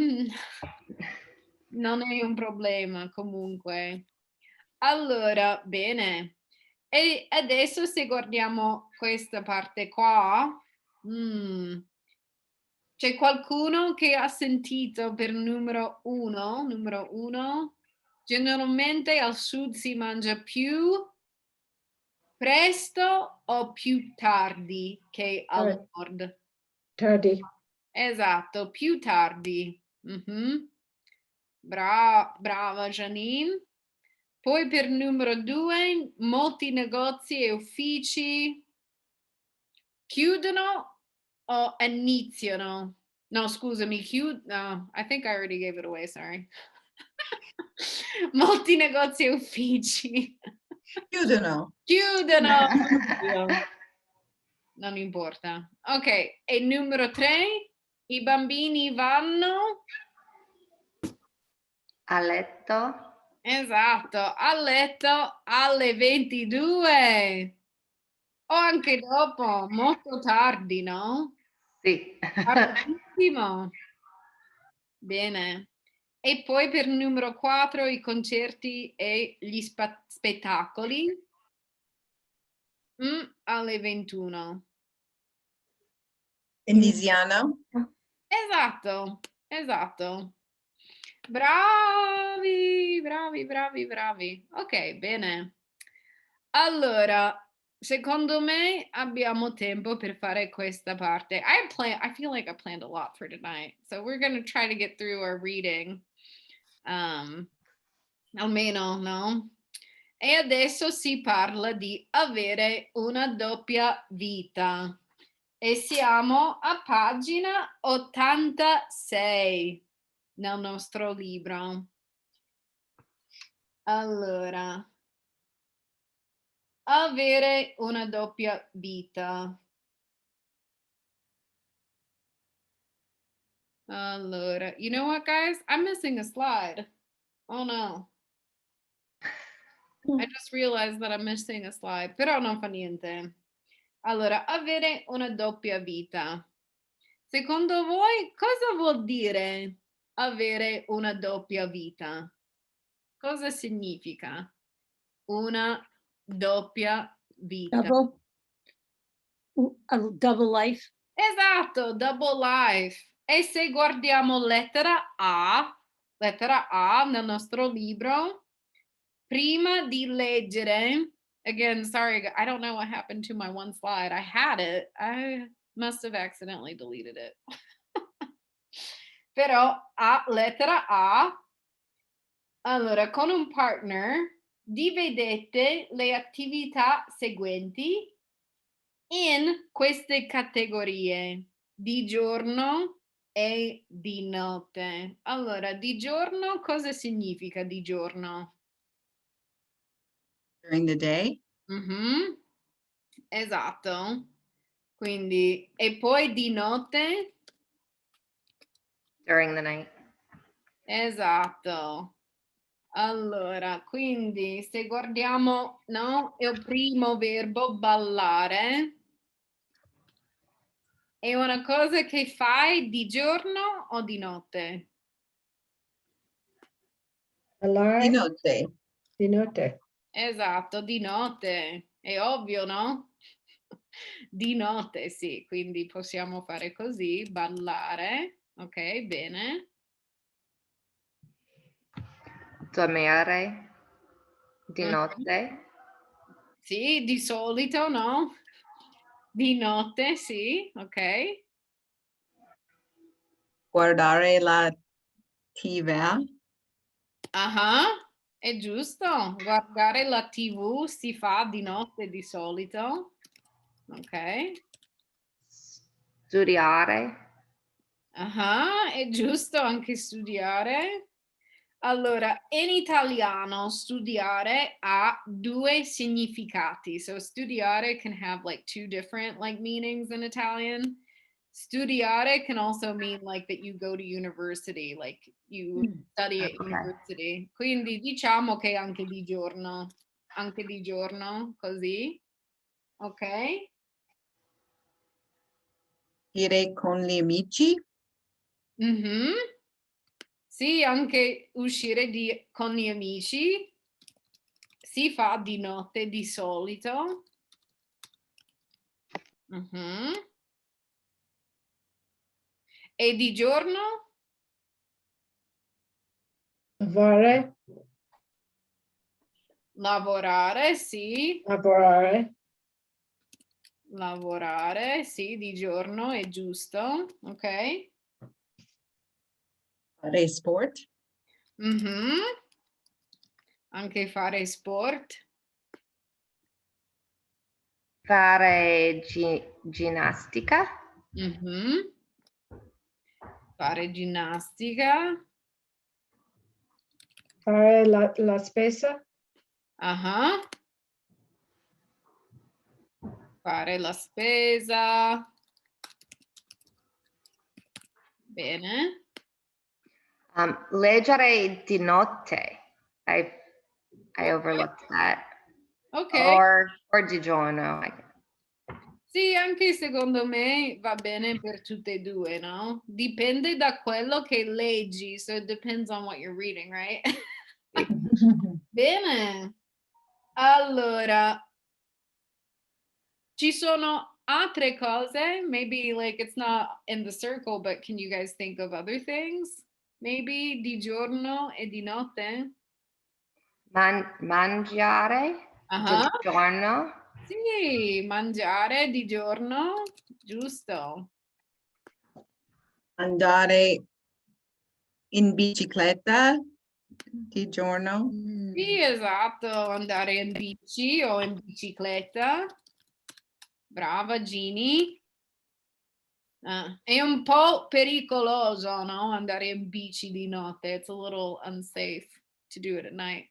non è un problema comunque. Allora, bene. E adesso se guardiamo questa parte qua, c'è qualcuno che ha sentito per numero 1? Numero 1. Generalmente al sud si mangia più presto o più tardi che al nord? Tardi. Esatto, più tardi. Brava Janine. Poi per numero 2, molti negozi e uffici chiudono o iniziano? No, scusami, no, I think I already gave it away, sorry. Molti negozi e uffici Chiudono. chiudono. Non importa. Ok, e numero 3, i bambini vanno? A letto. Esatto, a letto alle 22 o anche dopo, molto tardi, no? Sì. Tardissimo. Bene. E poi per numero 4 i concerti e gli spettacoli alle 21. Indiziano. Esatto, esatto. Bravi, bravi, bravi, bravi. Ok, bene. Allora, secondo me abbiamo tempo per fare questa parte. I feel like I planned a lot for tonight. So we're going to try to get through our reading. Almeno, no? E adesso si parla di avere una doppia vita. E siamo a pagina 86 nel nostro libro. Allora, avere una doppia vita. Allora, you know what, guys? I'm missing a slide. Oh no. I just realized that I'm missing a slide, però non fa niente. Allora, avere una doppia vita. Secondo voi cosa vuol dire avere una doppia vita? Cosa significa una doppia vita? A double life. Esatto, double life. E se guardiamo lettera A nel nostro libro, prima di leggere, again, sorry, I don't know what happened to my one slide. I had it. I must have accidentally deleted it. Però lettera A, allora con un partner dividete le attività seguenti in queste categorie: di giorno e di notte. Allora, di giorno cosa significa di giorno? During the day. Esatto. Quindi, e poi di notte? During the night. Esatto. Allora, quindi se guardiamo, no, il primo verbo ballare è una cosa che fai di giorno o di notte? Di Ballare notte. di notte. Esatto, di notte. È ovvio, no? Di notte, sì, quindi possiamo fare così, ballare. Ok, bene. Dormire di Mhm. notte. Sì, di solito, no? Di notte, sì, ok. Guardare la TV. Ah, è giusto. Guardare la TV si fa di notte di solito. Ok. Studiare. Ah, è giusto anche studiare. Allora, in italiano studiare ha due significati. So studiare can have like two different like meanings in Italian. Studiare can also mean like that you go to university, like you study at Ok. university. Quindi diciamo che anche di giorno, così. Ok? Uscire con gli amici. Mhm. Sì, anche uscire con gli amici si fa di notte di solito. Mhm. E di giorno? Lavorare, Lavorare, sì. lavorare, Lavorare, sì, di giorno è giusto. Ok. Fare sport. Mhm. Anche fare sport. Fare ginnastica. Mhm. Fare ginnastica. fare la spesa, Ah. Fare la spesa. Bene. Leggere di notte. I overlooked that. Ok. Or di giorno. Sì, anche secondo me va bene per tutte e due, no? Dipende da quello che leggi, so it depends on what you're reading, right? Bene. Allora, ci sono altre cose, maybe like it's not in the circle, but can you guys think of other things? Maybe di giorno e di notte? Mangiare Ah, di giorno. sì, mangiare di giorno, giusto. Andare in bicicletta di giorno. Sì, esatto, andare in bici o in bicicletta. Brava Gini. È un po' pericoloso, no? Andare in bici di notte. It's a little unsafe to do it at night.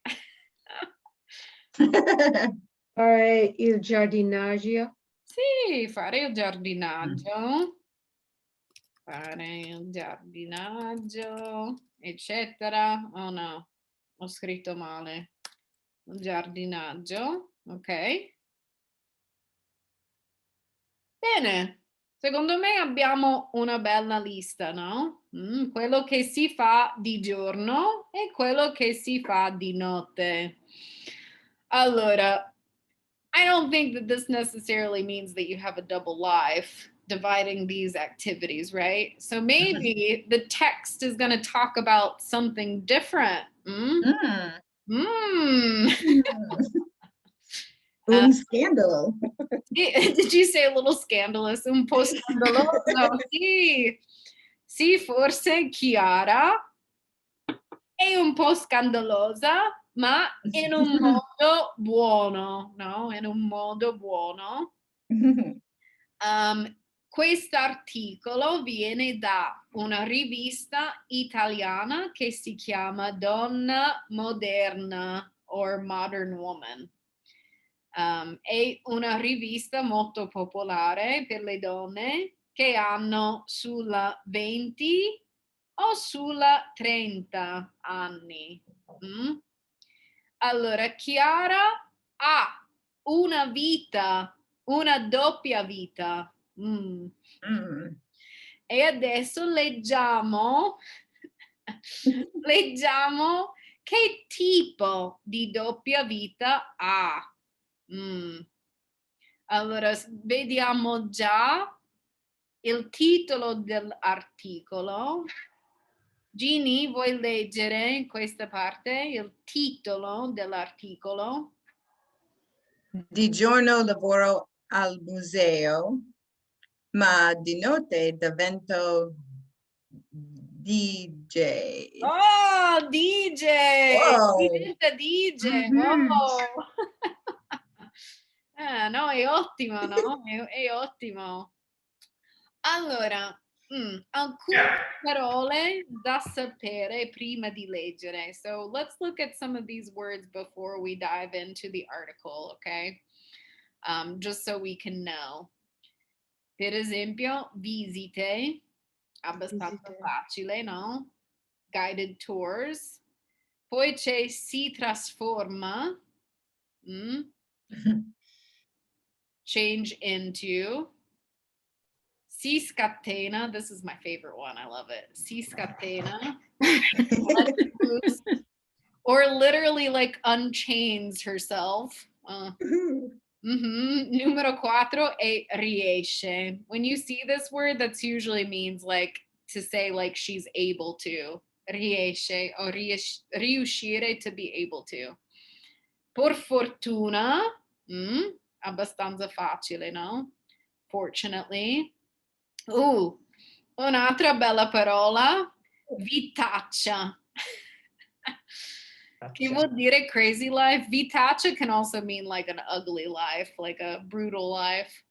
fare il giardinaggio, Sì, fare il giardinaggio. Fare il giardinaggio, eccetera. Oh no, ho scritto male. Il giardinaggio, ok. Bene, secondo me abbiamo una bella lista, no? Quello che si fa di giorno e quello che si fa di notte. Allora, I don't think that this necessarily means that you have a double life dividing these activities, right? So maybe the text is going to talk about something different. Mm. Un scandalo. Did you say a little scandalous? Un po' scandaloso? Sì. Sì, forse Chiara è un po' scandalosa, ma in un modo buono, no? In un modo buono. Quest'articolo viene da una rivista italiana che si chiama Donna Moderna or Modern Woman. È una rivista molto popolare per le donne che hanno sulla 20 o sulla 30 anni. Allora, Chiara ha una vita, una doppia vita. E adesso leggiamo che tipo di doppia vita ha. Allora, vediamo già il titolo dell'articolo. Ginny, vuoi leggere questa parte, il titolo dell'articolo? Di giorno lavoro al museo, ma di notte divento DJ. Oh, DJ! Wow. Diventa DJ! Mhm. Wow! No, è ottimo, no? È ottimo. Allora, alcune parole da sapere prima di leggere. So let's look at some of these words before we dive into the article, okay? Just so we can know. Per esempio, visite, abbastanza facile, no? Guided tours. Poi c'è si trasforma, change into. Si scatena, this is my favorite one, I love it. Si scatena, or literally like unchains herself. Numero 4 è riesce. When you see this word, that's usually means like to say like she's able to. Riesce or riuscire, to be able to. Por fortuna, abbastanza facile, no? Fortunately. Un'altra bella parola, vitaccia. Che vuol dire crazy life? Vitaccia can also mean like an ugly life, like a brutal life.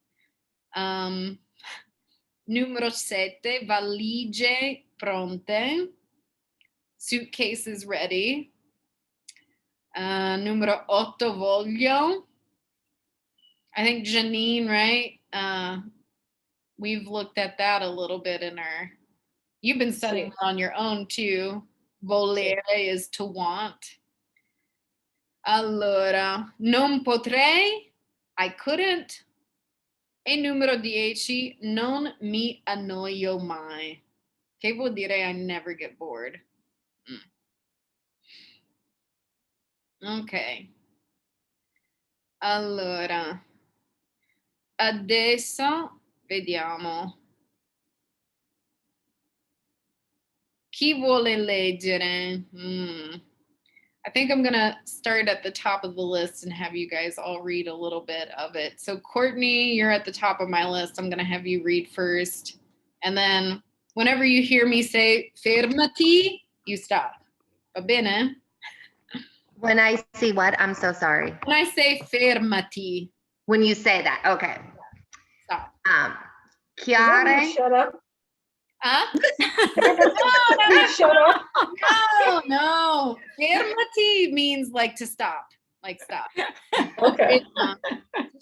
Numero 7, valigie pronte. Suitcases ready. Numero 8, voglio. I think Janine, right? We've looked at that a little bit in our, you've been studying on your own too. Volere is to want. Allora, non potrei, I couldn't. E numero 10, non mi annoio mai. Che vuol dire I never get bored. Ok. Allora, adesso vediamo. Chi vuole leggere? I think I'm gonna start at the top of the list and have you guys all read a little bit of it. So Courtney, you're at the top of my list. I'm gonna have you read first. And then whenever you hear me say fermati, you stop. Va bene? When I see what? I'm so sorry. When I say fermati. When you say that, okay. Stop. Chiara. Shut up. Huh? No. Shut up. No. Fermati means like to stop. Like stop. Okay.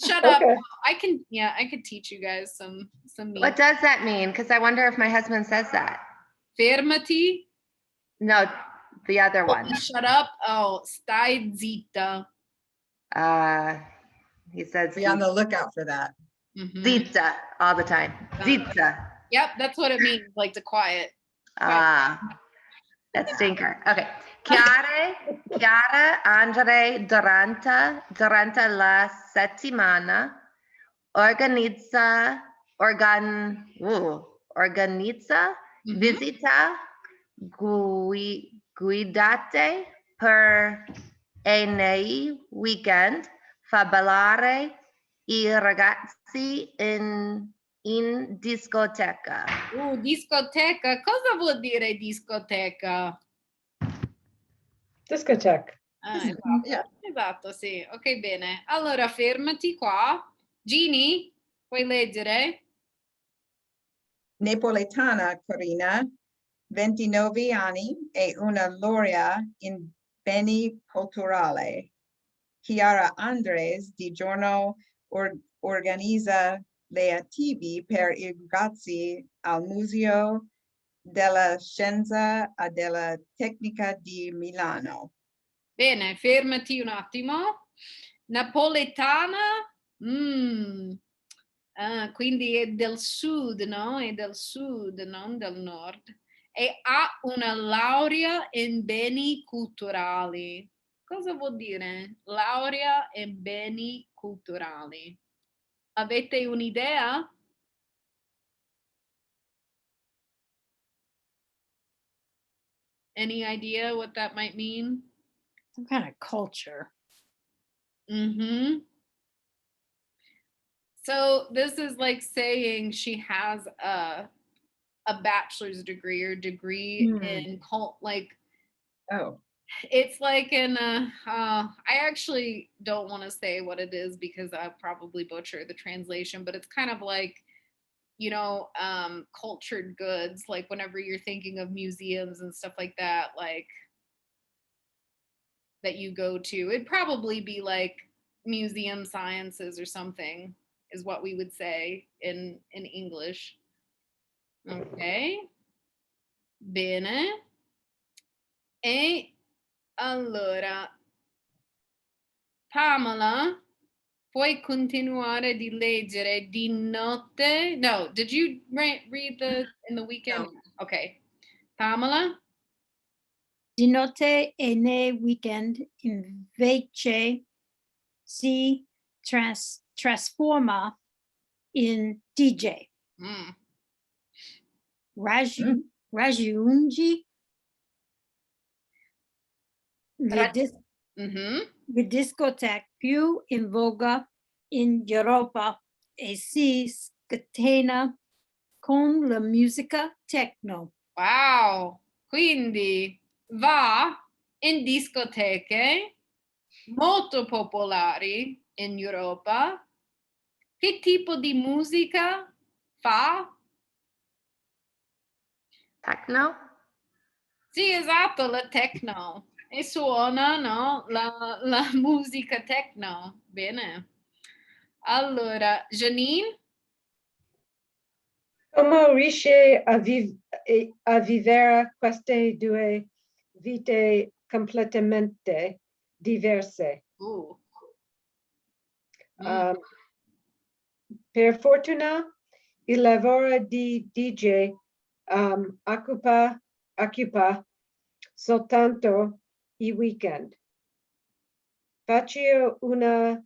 Shut up. Okay. I could teach you guys some What does that mean? Because I wonder if my husband says that. Fermati? No, the other one. Shut up. Oh, stai zitta. He says Be on the lookout for that. zitta all the time. Zitta. Yep, that's what it means, like to quiet. That stinker. Okay. Chiara Andre durante la settimana organizza visita guidate per e nei weekend fa ballare I ragazzi in discoteca. Discoteca. Cosa vuol dire discoteca? Discotheque. Esatto, sì. Ok, bene. Allora, fermati qua. Ginny, puoi leggere? Napoletana Corina, 29 anni e una laurea in beni culturali. Chiara Andres di giorno organizza le attività per I ragazzi al Museo della Scienza e della Tecnica di Milano. Bene, fermati un attimo. Napoletana, quindi è del sud, no? È del sud, non del nord. E ha una laurea in beni culturali. Cosa vuol dire? Laurea in beni culturali. Avete un'idea? Any idea what that might mean? Some kind of culture. Mm-hmm. So this is like saying she has a bachelor's degree or degree in Oh, it's like in I actually don't want to say what it is because I'll probably butcher the translation, but it's kind of like, cultured goods, like whenever you're thinking of museums and stuff like that, like that you go to, it'd probably be like museum sciences or something is what we would say in English. Ok, bene. E allora, Pamela, puoi continuare di leggere di notte? No, did you read in the weekend? No. Okay. Pamela? Di notte e nei weekend invece si trasforma in DJ. Raggiungi le discoteche più in voga in Europa e si scatena con la musica techno. Wow! Quindi va in discoteche molto popolari in Europa. Che tipo di musica fa? Techno? Sì, esatto, la techno. E suona, no? La musica techno. Bene. Allora, Janine? Come riesce a vivere queste due vite completamente diverse? Per fortuna, il lavoro di DJ occupa soltanto i weekend. Faccio una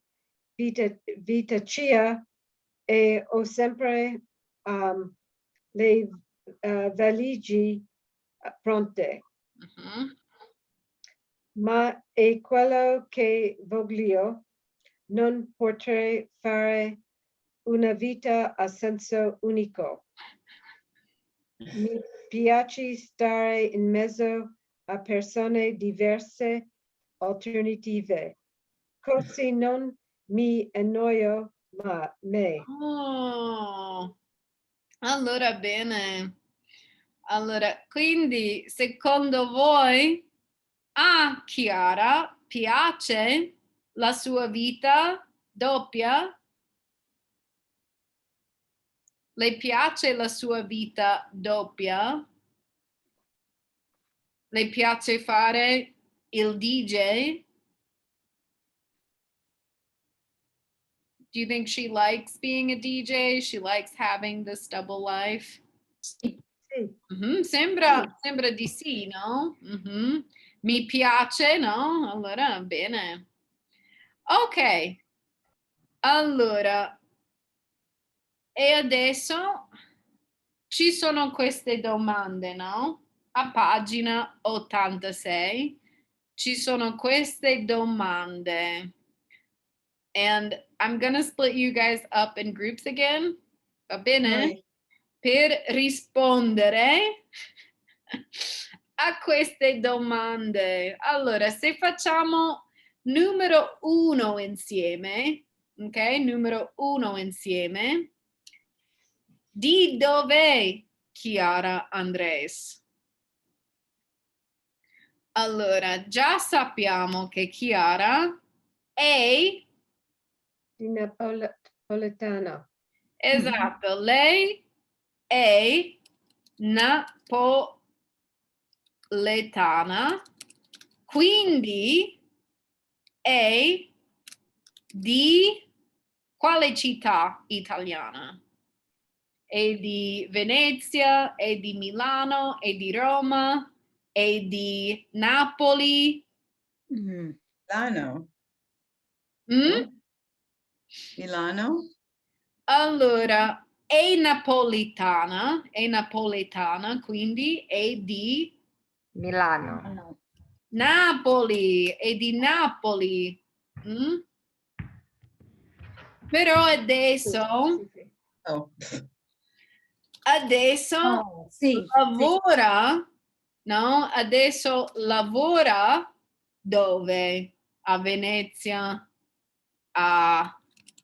vitaccia e ho sempre le valigie pronte. Ma è quello che voglio. Non potrei fare una vita a senso unico. Mi piace stare in mezzo a persone diverse, alternative. Così non mi annoio me. Oh, allora bene. Allora, quindi secondo voi a Chiara piace la sua vita doppia? Le piace la sua vita doppia? Le piace fare il DJ? Do you think she likes being a DJ? She likes having this double life? Sì. Sembra di sì, no? Mi piace, no? Allora, bene. Ok, allora, e adesso ci sono queste domande, no? A pagina 86 ci sono queste domande. And I'm gonna split you guys up in groups again. Va bene? Vai. Per rispondere a queste domande. Allora, se facciamo numero 1 insieme, ok? Numero 1 insieme. Di dov'è Chiara Andres? Allora, già sappiamo che Chiara è Di Napoletana. esatto, lei è napoletana, quindi è di quale città italiana? È di Venezia, è di Milano, è di Roma, è di Napoli? Milano. Mm? No? Milano? Allora, è napoletana, quindi è di Milano. Napoli, è di Napoli. Mm? Però adesso, Sì. Oh, Oh, sì. lavora, no? Adesso lavora dove? A Venezia, a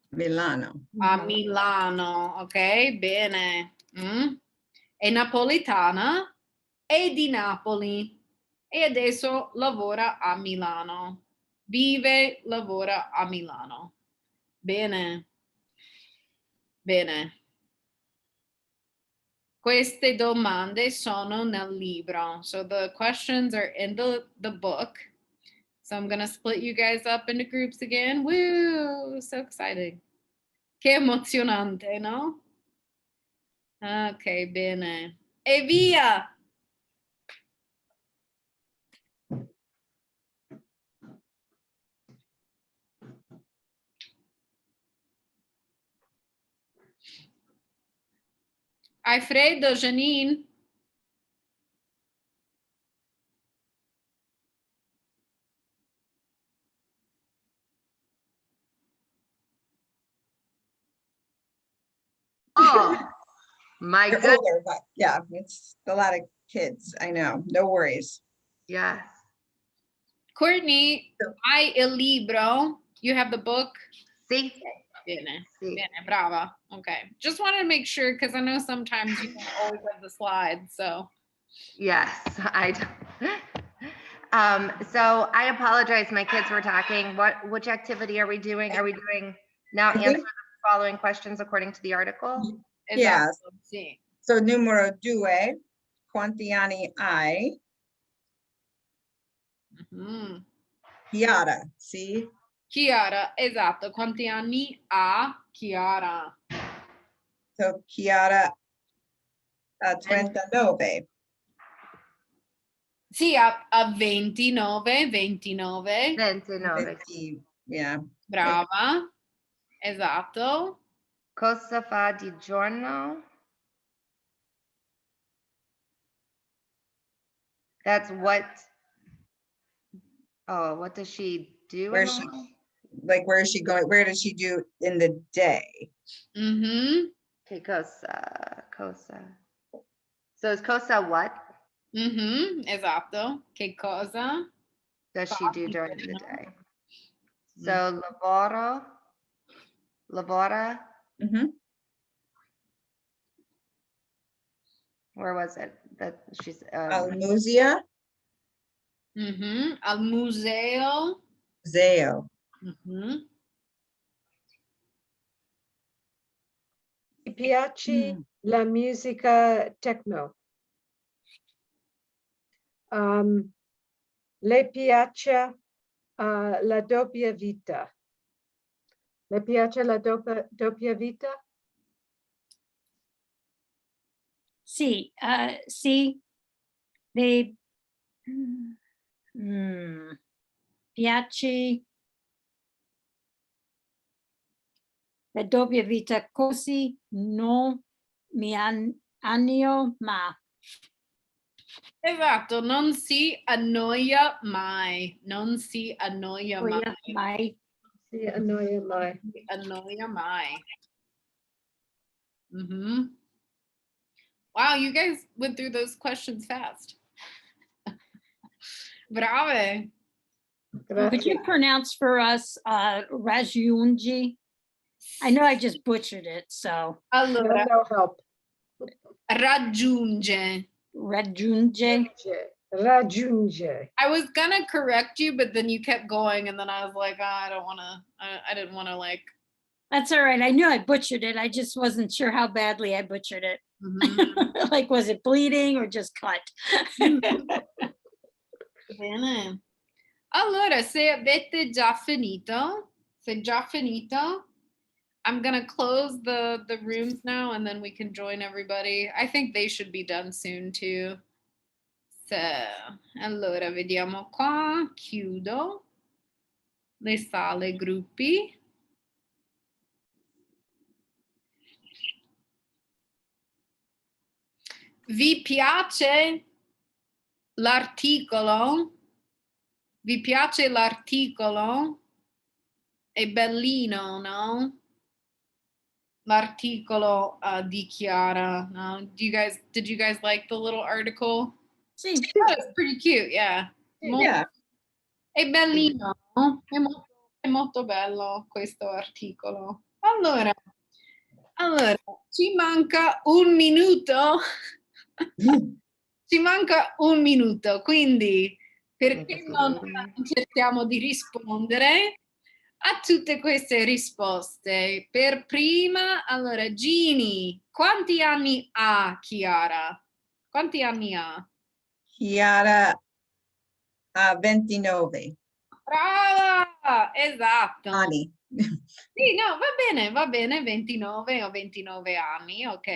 Milano. Milano, ok? Bene. Mm? È napoletana, è di Napoli e adesso lavora a Milano. Vive, lavora a Milano. Bene. Bene. Queste domande sono nel libro. So the questions are in the book. So I'm going to split you guys up into groups again. Woo! So exciting. Che emozionante, no? Ok, bene. E via! Hai freddo, Janine? Oh, my They're goodness. older, but yeah, it's a lot of kids. I know. No worries. Yes. Courtney, hai il libro? You have the book? See? Bene, See. bene, brava. Okay. Just wanted to make sure because I know sometimes you don't always have the slides, so. Yes, I do. So I apologize, my kids were talking. Which activity are we doing? Are we doing now I think- answer the following questions according to the article? Yeah. Esatto, sì. So numero 2, quanti anni hai? Mhm. Chiara, see? Chiara, esatto. Quanti anni ha Chiara? So Chiara ha 39. Sì, ha 29, 29. 29. 50, yeah. Brava. Esatto. Cosa fa di giorno? That's what. Oh, what does she do? Where's in the she? morning? Like, where is she going? Where does she do in the day? Mhm. Okay, cosa. So is cosa what Mhm. Esatto. Che cosa? does she do during the day? Mm. So lavora. Mhm. Where was it? That she's Almusia, Mhm. Al museo. museo. Mhm. Ti piace la musica techno? Le piace la doppia vita? Le piace la doppia vita? Sì, sì, le piace la doppia vita così non mi annio ma. Esatto, non si annoia mai. Non si annoia mai. Mai. Si annoia mai. Si annoia mai. Mhm. Wow, you guys went through those questions fast. Brave. Could you pronounce for us raggiungi? I know I just butchered it, so Allora, No help. raggiunge. raggiunge. Raggiunge. I was gonna correct you, but then you kept going, and then I was like, I don't want to. I didn't want to like. That's all right. I knew I butchered it. I just wasn't sure how badly I butchered it. Mhm. Like, was it bleeding or just cut? Bene. Allora, se avete già finito, I'm gonna close the rooms now and then we can join everybody. I think they should be done soon too. So, allora, vediamo qua, chiudo le sale gruppi. Vi piace l'articolo? Vi piace l'articolo? È bellino, no? L'articolo di Chiara. No? Did you guys like the little article? Sì. Oh, it's pretty cute, yeah. Yeah. È bellino, è molto bello questo articolo. Allora, ci manca un minuto. Ci manca un minuto, quindi perché non cerchiamo di rispondere a tutte queste risposte? Per prima, allora, Gini, quanti anni ha Chiara? Quanti anni ha? Chiara ha 29 Brava! Esatto. anni. Sì, no, va bene, 29 o 29 anni, ok.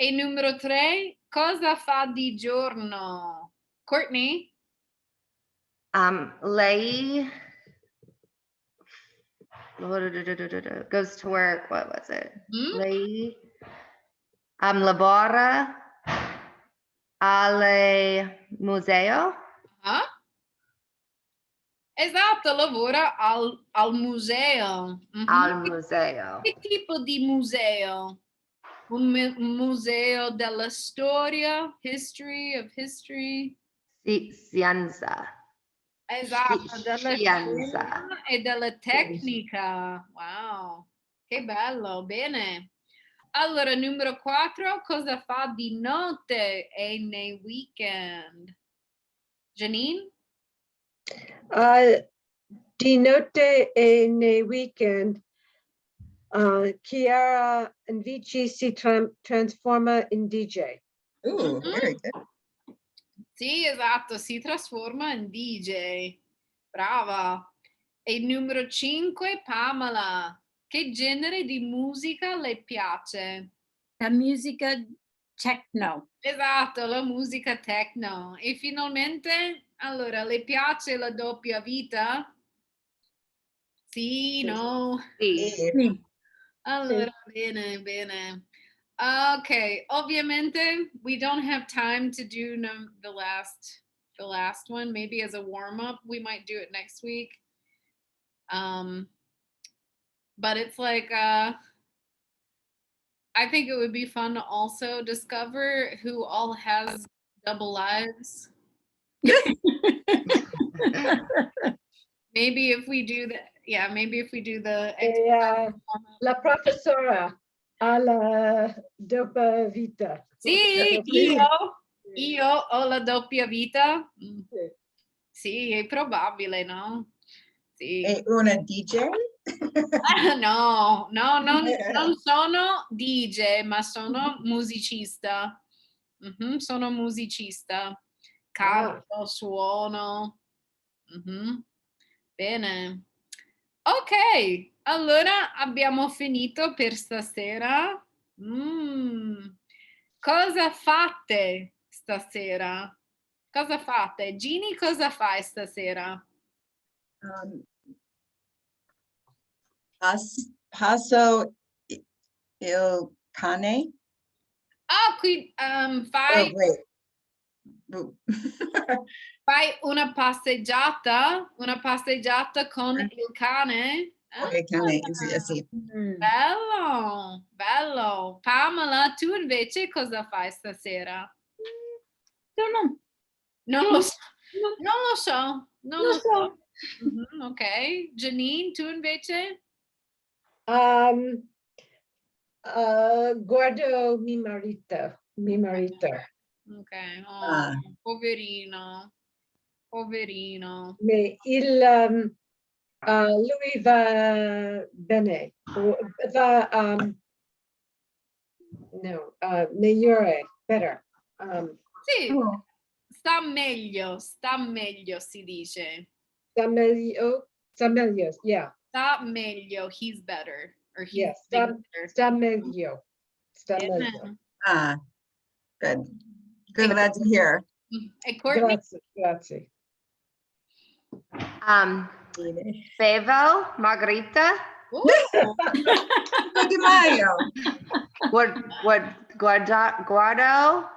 E numero 3, cosa fa di giorno? Courtney? Lei goes to work. What was it? Lei lavora al museo. Ah? Esatto, lavora al museo. Al museo. Che tipo di museo? Un museo della storia, history of history. Scienza. Esatto, della Scienza. scienza e della tecnica. Wow, che bello, bene. Allora, numero 4, cosa fa di notte e nei weekend? Janine? Di notte e nei weekend, Chiara invece si trasforma in DJ. Ooh, very good. Sì, esatto, si trasforma in DJ. Brava. E numero 5, Pamela. Che genere di musica le piace? La musica techno. Esatto, la musica techno. E finalmente, allora, le piace la doppia vita? Sì, no? Sì. Sì. Allora, bene, bene. Okay, ovviamente, we don't have time to do the last one. Maybe as a warm-up, we might do it next week. But it's like, I think it would be fun to also discover who all has double lives. Maybe if we do the La professora alla doppia vita. Sì, io ho la doppia vita. Sì, è probabile, no? Sì. E una DJ? No, non sono DJ, ma sono musicista. Sono musicista. Canto, suono. Bene. Ok, allora abbiamo finito per stasera. Cosa fate stasera? Cosa fate? Gini, cosa fai stasera? Passo il cane. Ah, qui fai, Oh, wait. fai una passeggiata con il cane? Il cane, sì. Bello, bello. Pamela, tu invece cosa fai stasera? Non lo so. Non lo so. Non lo so. Ok. Janine, tu invece? Guardo mio marito. Ok. Oh, poverino. Poverino. Lui va bene. Va migliore, better. Sì, sta meglio si dice. sta meglio, yeah. Sta meglio, he's better. Or he's Yes, better. sta meglio. Sta meglio. Amen. Ah, good. Good, glad to hear. E Courtney? Grazie. Bevo, Margarita, Ooh. Di Maio. guardo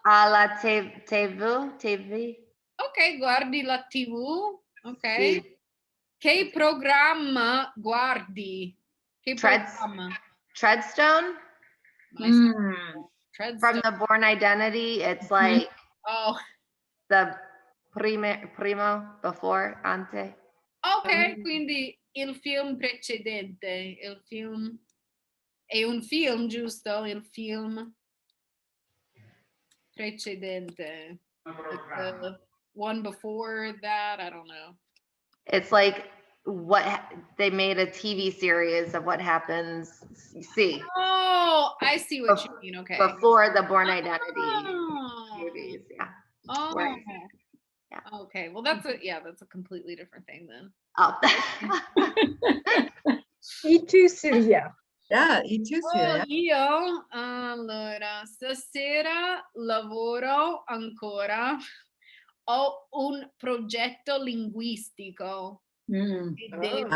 alla TV. Ok, guardi la TV. Ok. Sì. Che programma guardi? Che programma? Treadstone. Treadstone. From the Born Identity, it's like Oh. the primo before ante. Ok, quindi il film precedente, il film è un film, giusto? Il film precedente. Like the one before that, I don't know. It's like they made a TV series of what happens. See. Oh, I see what you mean. Okay. Before the Born Identity movies, yeah. Oh. Right. Yeah. Okay. Well, that's a completely different thing then. Oh. E2 Syria. Yeah, E2 Syria. Io, allora, stasera lavoro ancora. Ho un progetto linguistico. E devo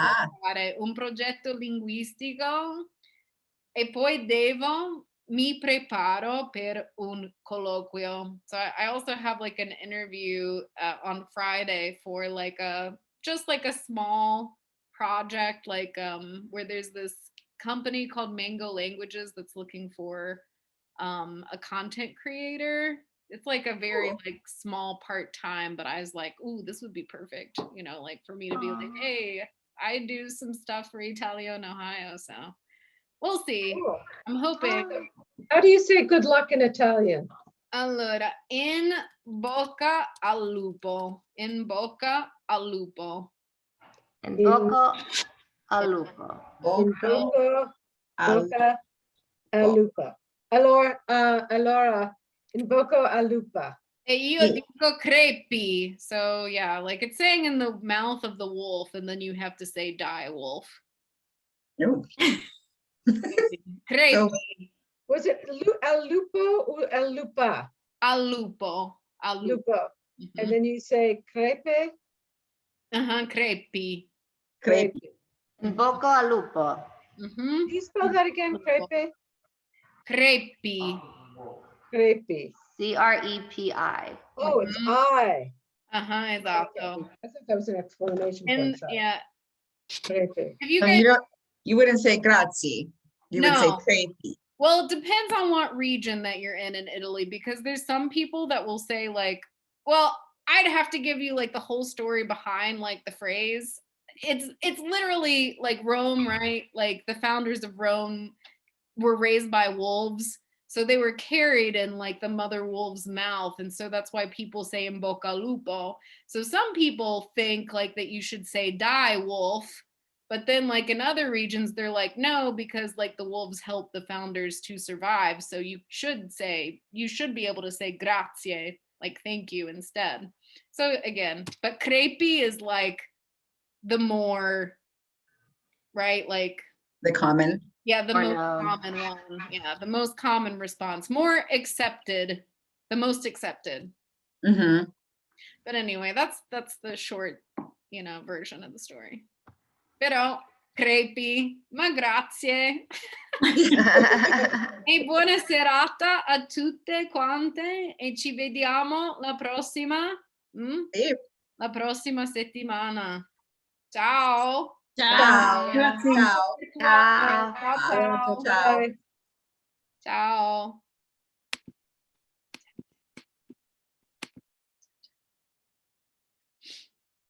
fare un progetto linguistico e poi mi preparo per un colloquio. So I also have like an interview on Friday for like just like a small project, like where there's this company called Mango Languages that's looking for a content creator. It's like a very like small part-time, but I was like, ooh, this would be perfect, you know, like for me to be like, hey, I do some stuff for Italiano in Ohio, so we'll see. Cool. I'm hoping. How do you say good luck in Italian? Allora, in bocca al lupo. In bocca al lupo. In bocca al lupo. In bocca al lupo. Allora, in bocca al lupo. E io dico crepi. So yeah, like it's saying in the mouth of the wolf, and then you have to say die wolf. No. Crepi. So, Was it al lupo or al lupa? Al lupo. Al lupo. Lupo. And then you say crepe? Crepi. Crepe. In bocca al lupo. Do you spell that again? Crepe? Crepi. Crepe. Crepi. Oh, it's I. Esatto. I thought that was an exclamation point. Sorry. Yeah. Crepe. Have you so guys? you wouldn't say grazie. You would say No. crepi. Well, it depends on what region that you're in Italy, because there's some people that will say like, well, I'd have to give you like the whole story behind like the phrase. It's literally like Rome, right? Like the founders of Rome were raised by wolves. So they were carried in like the mother wolf's mouth. And so that's why people say in bocca al lupo. So some people think like that you should say die wolf. But then like in other regions, they're like, no, because like the wolves helped the founders to survive. So you should be able to say grazie, like thank you instead. So again, but crepi is like the more, right? Like The common. yeah, the most common one. Yeah, the most common response. More accepted, the most accepted. Mm-hmm. But anyway, that's the short, version of the story. Però, crepi, ma grazie. E buona serata a tutte quante e ci vediamo la prossima settimana. Ciao. Ciao. Ciao. Grazie. Ciao. Ciao. Ciao. Ciao. Ciao.